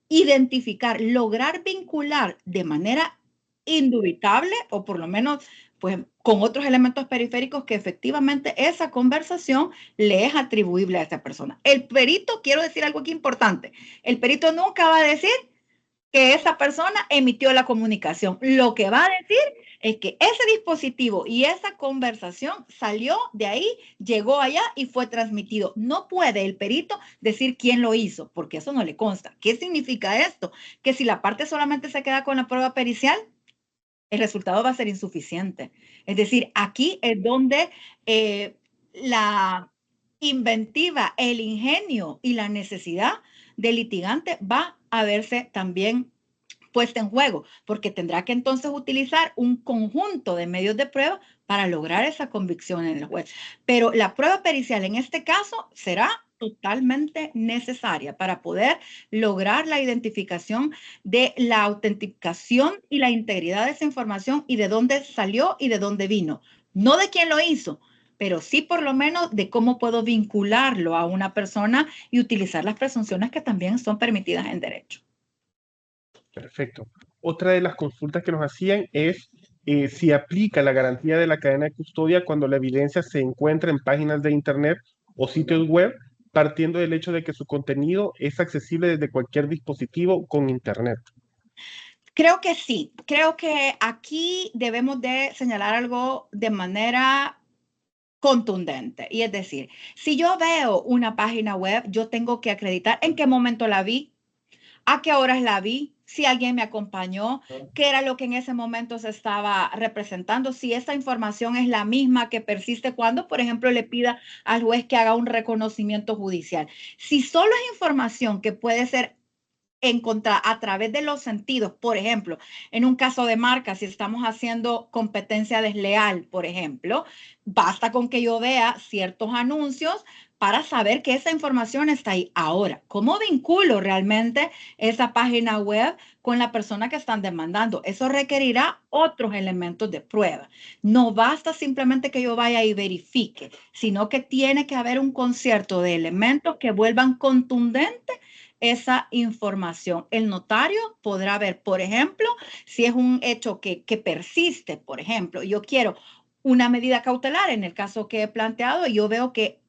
identificar, lograr vincular de manera indubitable o por lo menos pues con otros elementos periféricos que efectivamente esa conversación le es atribuible a esa persona. El perito, quiero decir algo aquí importante, el perito nunca va a decir que esa persona emitió la comunicación. Lo que va a decir es que ese dispositivo y esa conversación salió de ahí, llegó allá y fue transmitido. No puede el perito decir quién lo hizo, porque eso no le consta. ¿Qué significa esto? Que si la parte solamente se queda con la prueba pericial, el resultado va a ser insuficiente. Es decir, aquí es donde la inventiva, el ingenio y la necesidad del litigante va a verse también puesta en juego, porque tendrá que entonces utilizar un conjunto de medios de prueba para lograr esa convicción en el juez. Pero la prueba pericial en este caso será totalmente necesaria para poder lograr la identificación de la autenticación y la integridad de esa información y de dónde salió y de dónde vino. No de quién lo hizo, pero sí por lo menos de cómo puedo vincularlo a una persona y utilizar las presunciones que también son permitidas en derecho.
Perfecto. Otra de las consultas que nos hacían es si aplica la garantía de la cadena de custodia cuando la evidencia se encuentra en páginas de Internet o sitios web, partiendo del hecho de que su contenido es accesible desde cualquier dispositivo con Internet.
Creo que sí. Creo que aquí debemos de señalar algo de manera contundente. Y es decir, si yo veo una página web, yo tengo que acreditar en qué momento la vi, a qué horas la vi, si alguien me acompañó, qué era lo que en ese momento se estaba representando, si esa información es la misma que persiste cuando, por ejemplo, le pida al juez que haga un reconocimiento judicial. Si solo es información que puede ser encontrar a través de los sentidos, por ejemplo, en un caso de marca, si estamos haciendo competencia desleal, por ejemplo, basta con que yo vea ciertos anuncios para saber que esa información está ahí. Ahora, ¿cómo vinculo realmente esa página web con la persona que están demandando? Eso requerirá otros elementos de prueba. No basta simplemente que yo vaya y verifique, sino que tiene que haber un concierto de elementos que vuelvan contundentes esa información. El notario podrá ver, por ejemplo, si es un hecho que persiste, por ejemplo, yo quiero una medida cautelar en el caso que he planteado y yo veo que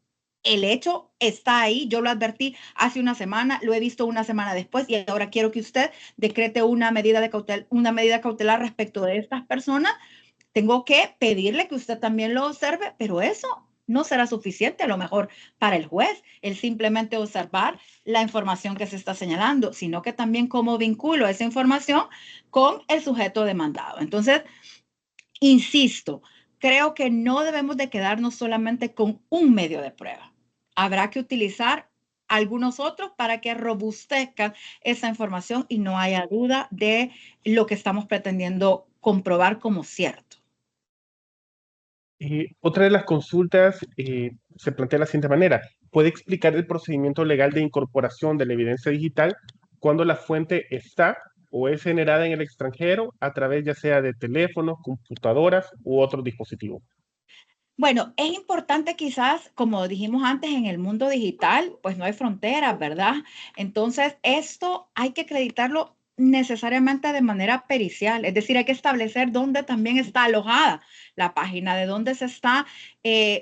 el hecho está ahí, yo lo advertí hace una semana, lo he visto una semana después y ahora quiero que usted decrete una medida cautelar respecto de estas personas. Tengo que pedirle que usted también lo observe, pero eso no será suficiente a lo mejor para el juez, el simplemente observar la información que se está señalando, sino que también cómo vinculo esa información con el sujeto demandado. Entonces, insisto, creo que no debemos de quedarnos solamente con un medio de prueba. Habrá que utilizar algunos otros para que robustezcan esa información y no haya duda de lo que estamos pretendiendo comprobar como cierto.
Otra de las consultas se plantea de la siguiente manera. ¿Puede explicar el procedimiento legal de incorporación de la evidencia digital cuando la fuente está o es generada en el extranjero a través ya sea de teléfonos, computadoras u otros dispositivos?
Bueno, es importante quizás, como dijimos antes, en el mundo digital, pues no hay fronteras, ¿verdad? Entonces, esto hay que acreditarlo necesariamente de manera pericial, es decir, hay que establecer dónde también está alojada la página, de dónde se está,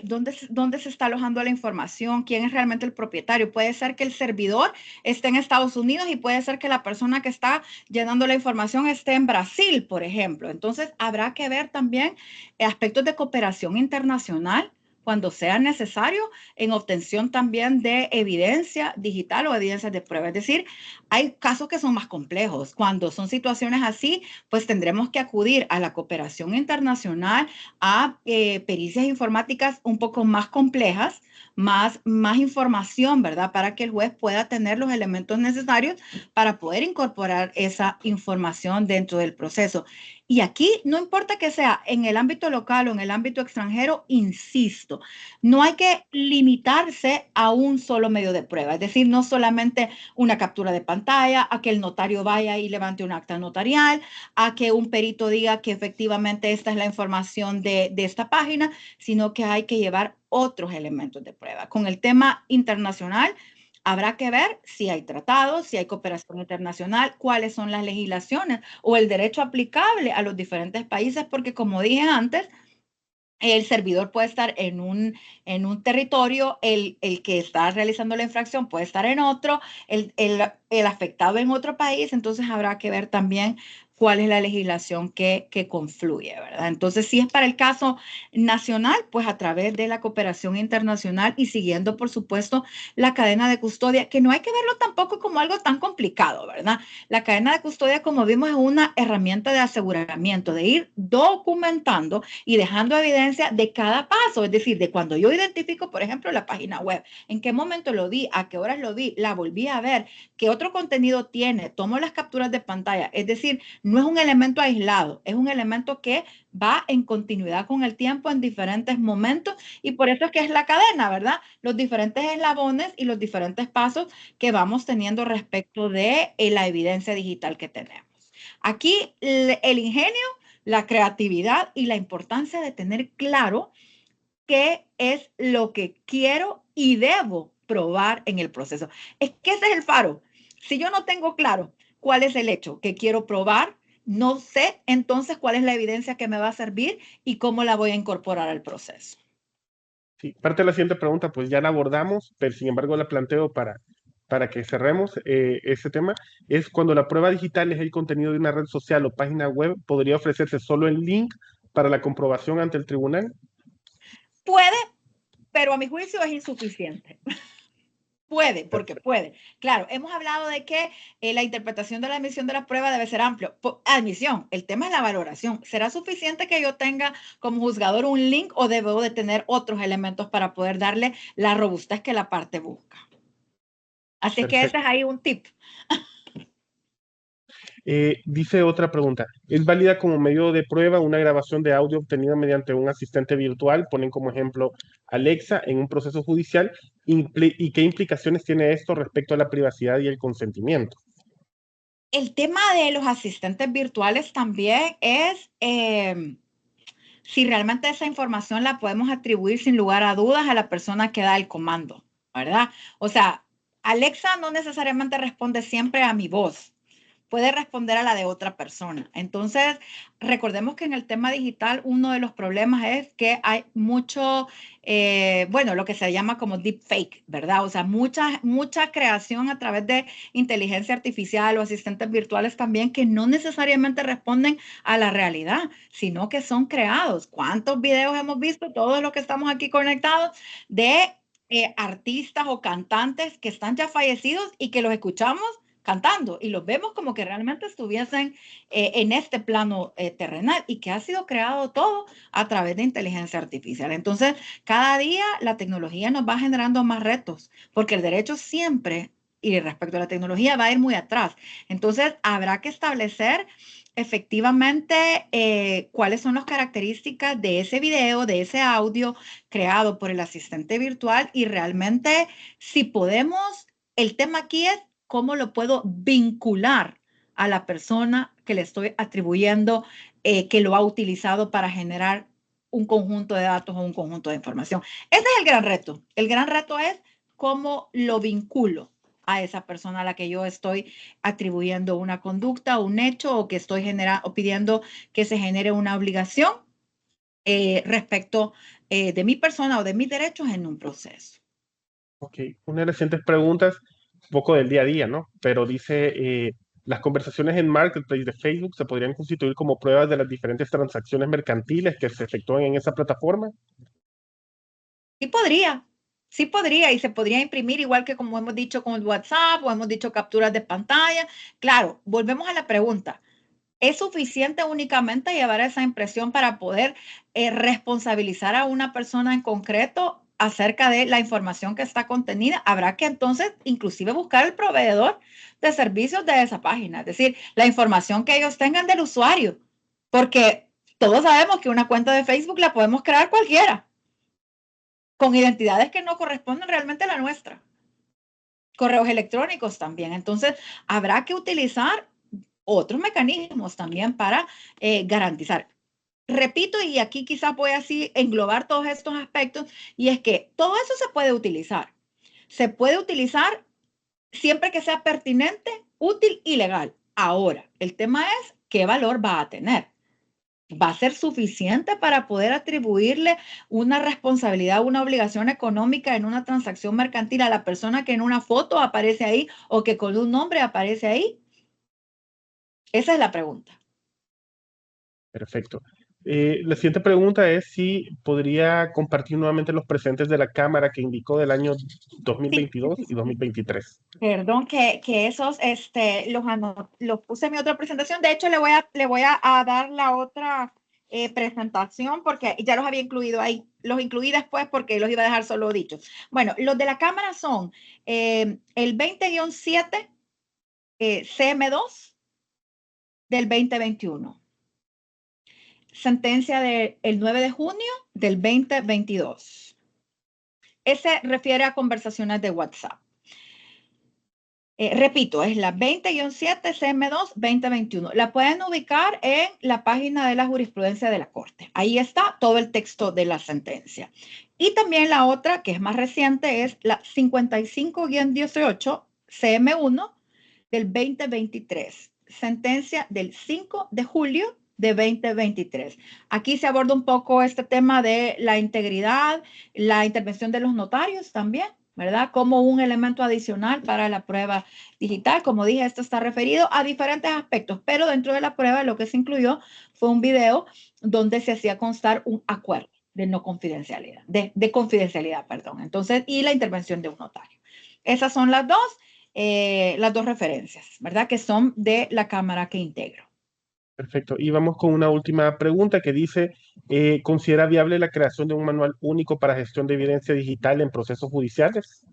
dónde se está alojando la información, quién es realmente el propietario. Puede ser que el servidor esté en Estados Unidos y puede ser que la persona que está llenando la información esté en Brasil, por ejemplo. Entonces, habrá que ver también aspectos de cooperación internacional cuando sea necesario en obtención también de evidencia digital o evidencias de prueba. Es decir, hay casos que son más complejos. Cuando son situaciones así, pues tendremos que acudir a la cooperación internacional, a pericias informáticas un poco más complejas, más información, ¿verdad? Para que el juez pueda tener los elementos necesarios para poder incorporar esa información dentro del proceso. Y aquí no importa que sea en el ámbito local o en el ámbito extranjero, insisto, no hay que limitarse a un solo medio de prueba, es decir, no solamente una captura de pantalla, a que el notario vaya y levante un acta notarial, a que un perito diga que efectivamente esta es la información de esta página, sino que hay que llevar otros elementos de prueba. Con el tema internacional, habrá que ver si hay tratados, si hay cooperación internacional, cuáles son las legislaciones o el derecho aplicable a los diferentes países, porque como dije antes, el servidor puede estar en un territorio, el que está realizando la infracción puede estar en otro, el afectado en otro país, entonces habrá que ver también cuál es la legislación que confluye, ¿verdad? Entonces, si es para el caso nacional, pues a través de la cooperación internacional y siguiendo, por supuesto, la cadena de custodia, que no hay que verlo tampoco como algo tan complicado, ¿verdad? La cadena de custodia, como vimos, es una herramienta de aseguramiento, de ir documentando y dejando evidencia de cada paso, es decir, de cuando yo identifico, por ejemplo, la página web, en qué momento lo vi, a qué horas lo vi, la volví a ver, qué otro contenido tiene, tomo las capturas de pantalla, es decir, no es un elemento aislado, es un elemento que va en continuidad con el tiempo en diferentes momentos y por eso es que es la cadena, ¿verdad? Los diferentes eslabones y los diferentes pasos que vamos teniendo respecto de la evidencia digital que tenemos. Aquí el ingenio, la creatividad y la importancia de tener claro qué es lo que quiero y debo probar en el proceso. Es que ese es el faro. Si yo no tengo claro cuál es el hecho que quiero probar, no sé entonces cuál es la evidencia que me va a servir y cómo la voy a incorporar al proceso.
Sí, parte de la siguiente pregunta, pues ya la abordamos, pero sin embargo la planteo para que cerremos ese tema. Es cuando la prueba digital es el contenido de una red social o página web, ¿podría ofrecerse solo el link para la comprobación ante el tribunal?
Puede, pero a mi juicio es insuficiente. Puede, porque puede. Claro, hemos hablado de que la interpretación de la admisión de la prueba debe ser amplio. Admisión, el tema es la valoración. ¿Será suficiente que yo tenga como juzgador un link o debo de tener otros elementos para poder darle la robustez que la parte busca? Así que ese es ahí un tip.
Dice otra pregunta, ¿es válida como medio de prueba una grabación de audio obtenida mediante un asistente virtual? Ponen como ejemplo Alexa en un proceso judicial. ¿Y qué implicaciones tiene esto respecto a la privacidad y el consentimiento?
El tema de los asistentes virtuales también es si realmente esa información la podemos atribuir sin lugar a dudas a la persona que da el comando, ¿verdad? O sea, Alexa no necesariamente responde siempre a mi voz, puede responder a la de otra persona. Entonces, recordemos que en el tema digital uno de los problemas es que hay mucho, bueno, lo que se llama como deepfake, ¿verdad? O sea, mucha creación a través de inteligencia artificial o asistentes virtuales también que no necesariamente responden a la realidad, sino que son creados. ¿Cuántos videos hemos visto, todos los que estamos aquí conectados, de artistas o cantantes que están ya fallecidos y que los escuchamos cantando y los vemos como que realmente estuviesen en este plano terrenal y que ha sido creado todo a través de inteligencia artificial? Entonces, cada día la tecnología nos va generando más retos, porque el derecho siempre, y respecto a la tecnología, va a ir muy atrás. Entonces, habrá que establecer efectivamente cuáles son las características de ese video, de ese audio creado por el asistente virtual y realmente si podemos, el tema aquí es cómo lo puedo vincular a la persona que le estoy atribuyendo que lo ha utilizado para generar un conjunto de datos o un conjunto de información. Ese es el gran reto. El gran reto es cómo lo vinculo a esa persona a la que yo estoy atribuyendo una conducta, un hecho o que estoy o pidiendo que se genere una obligación respecto de mi persona o de mis derechos en un proceso.
Ok, una de las siguientes preguntas, un poco del día a día, ¿no? Pero dice, las conversaciones en Marketplace de Facebook se podrían constituir como pruebas de las diferentes transacciones mercantiles que se efectúan en esa plataforma.
Sí podría y se podría imprimir igual que como hemos dicho con el WhatsApp o hemos dicho capturas de pantalla. Claro, volvemos a la pregunta. ¿Es suficiente únicamente llevar esa impresión para poder responsabilizar a una persona en concreto acerca de la información que está contenida? Habrá que entonces inclusive buscar el proveedor de servicios de esa página, es decir, la información que ellos tengan del usuario, porque todos sabemos que una cuenta de Facebook la podemos crear cualquiera, con identidades que no corresponden realmente a la nuestra. Correos electrónicos también. Entonces, habrá que utilizar otros mecanismos también para garantizar. Repito, y aquí quizás voy así englobar todos estos aspectos, y es que todo eso se puede utilizar. Se puede utilizar siempre que sea pertinente, útil y legal. Ahora, el tema es qué valor va a tener. ¿Va a ser suficiente para poder atribuirle una responsabilidad, una obligación económica en una transacción mercantil a la persona que en una foto aparece ahí o que con un nombre aparece ahí? Esa es la pregunta.
Perfecto. La siguiente pregunta es si podría compartir nuevamente los presentes de la Cámara que indicó del año
Sí,
2022 y 2023.
perdón que esos los puse en mi otra presentación. De hecho, le voy a dar la otra presentación porque ya los había incluido ahí. Los incluí después porque los iba a dejar solo dichos. Bueno, los de la Cámara son el 20-7 CM2 del 2021. Sentencia del 9 de junio del 2022. Ese refiere a conversaciones de WhatsApp. Repito, es la 20-7 CM2 2021. La pueden ubicar en la página de la jurisprudencia de la Corte. Ahí está todo el texto de la sentencia. Y también la otra, que es más reciente, es la 55-18 CM1 del 2023. sentencia del 5 de julio de 2023. Aquí se aborda un poco este tema de la integridad, la intervención de los notarios también, ¿verdad? Como un elemento adicional para la prueba digital. Como dije, esto está referido a diferentes aspectos, pero dentro de la prueba lo que se incluyó fue un video donde se hacía constar un acuerdo de no confidencialidad, de confidencialidad, perdón. Entonces, y la intervención de un notario. Esas son las dos referencias, ¿verdad? Que son de la Cámara que integro.
Perfecto. Y vamos con una última pregunta que dice, ¿considera viable la creación de un manual único para gestión de evidencia digital en procesos judiciales?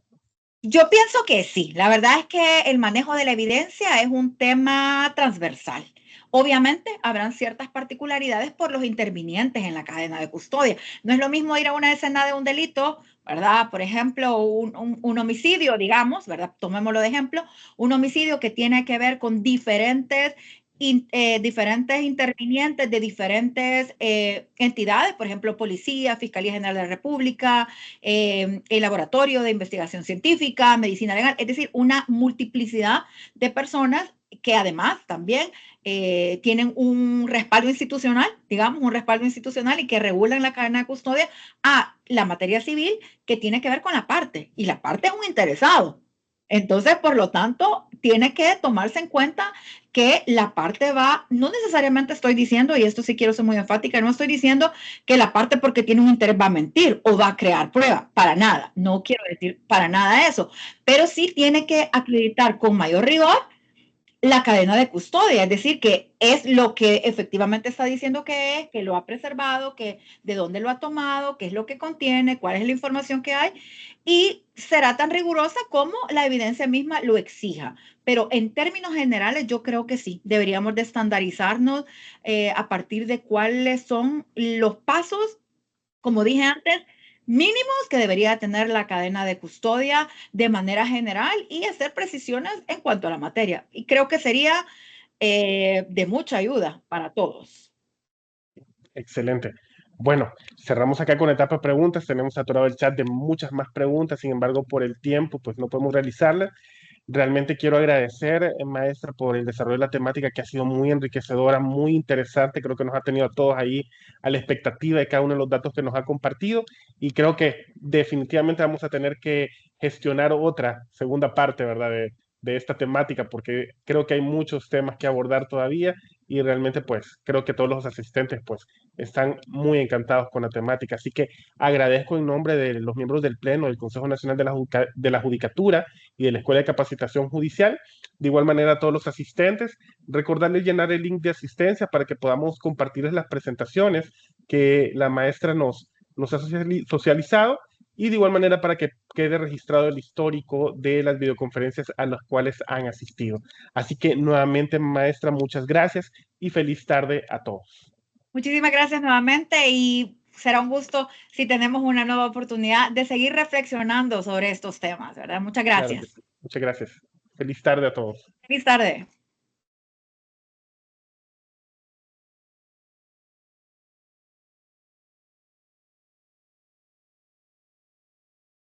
Yo pienso que sí. La verdad es que el manejo de la evidencia es un tema transversal. Obviamente habrán ciertas particularidades por los intervinientes en la cadena de custodia. No es lo mismo ir a una escena de un delito, ¿verdad? Por ejemplo, un homicidio, digamos, ¿verdad? Tomémoslo de ejemplo, un homicidio que tiene que ver con diferentes intervinientes de diferentes entidades, por ejemplo, Policía, Fiscalía General de la República, el Laboratorio de Investigación Científica, Medicina Legal, es decir, una multiplicidad de personas que además también tienen un respaldo institucional, digamos, un respaldo institucional y que regulan la cadena de custodia a la materia civil que tiene que ver con la parte, y la parte es un interesado. Entonces, por lo tanto, tiene que tomarse en cuenta que la parte va, no necesariamente estoy diciendo, y esto sí quiero ser muy enfática, no estoy diciendo que la parte porque tiene un interés va a mentir o va a crear prueba, para nada, no quiero decir para nada eso, pero sí tiene que acreditar con mayor rigor la cadena de custodia, es decir, que es lo que efectivamente está diciendo que es, que lo ha preservado, que de dónde lo ha tomado, qué es lo que contiene, cuál es la información que hay, y será tan rigurosa como la evidencia misma lo exija. Pero en términos generales, yo creo que sí, deberíamos de estandarizarnos a partir de cuáles son los pasos, como dije antes, mínimos que debería tener la cadena de custodia de manera general y hacer precisiones en cuanto a la materia. Y creo que sería de mucha ayuda para todos.
Excelente. Bueno, cerramos acá con etapa preguntas. Tenemos atorado el chat de muchas más preguntas, sin embargo, por el tiempo, pues no podemos realizarlas. Realmente quiero agradecer, maestra, por el desarrollo de la temática que ha sido muy enriquecedora, muy interesante. Creo que nos ha tenido a todos ahí a la expectativa de cada uno de los datos que nos ha compartido y creo que definitivamente vamos a tener que gestionar otra segunda parte, ¿verdad? De esta temática porque creo que hay muchos temas que abordar todavía y realmente pues creo que todos los asistentes pues están muy encantados con la temática. Así que agradezco en nombre de los miembros del Pleno, del Consejo Nacional de la Judicatura y de la Escuela de Capacitación Judicial. De igual manera a todos los asistentes, recordarles llenar el link de asistencia para que podamos compartirles las presentaciones que la maestra nos ha socializado y de igual manera para que quede registrado el histórico de las videoconferencias a las cuales han asistido. Así que nuevamente, maestra, muchas gracias y feliz tarde a todos.
Muchísimas gracias nuevamente y será un gusto si tenemos una nueva oportunidad de seguir reflexionando sobre estos temas, ¿verdad? Muchas
Claro que
gracias.
sí. Muchas gracias. Feliz tarde a todos.
Feliz tarde.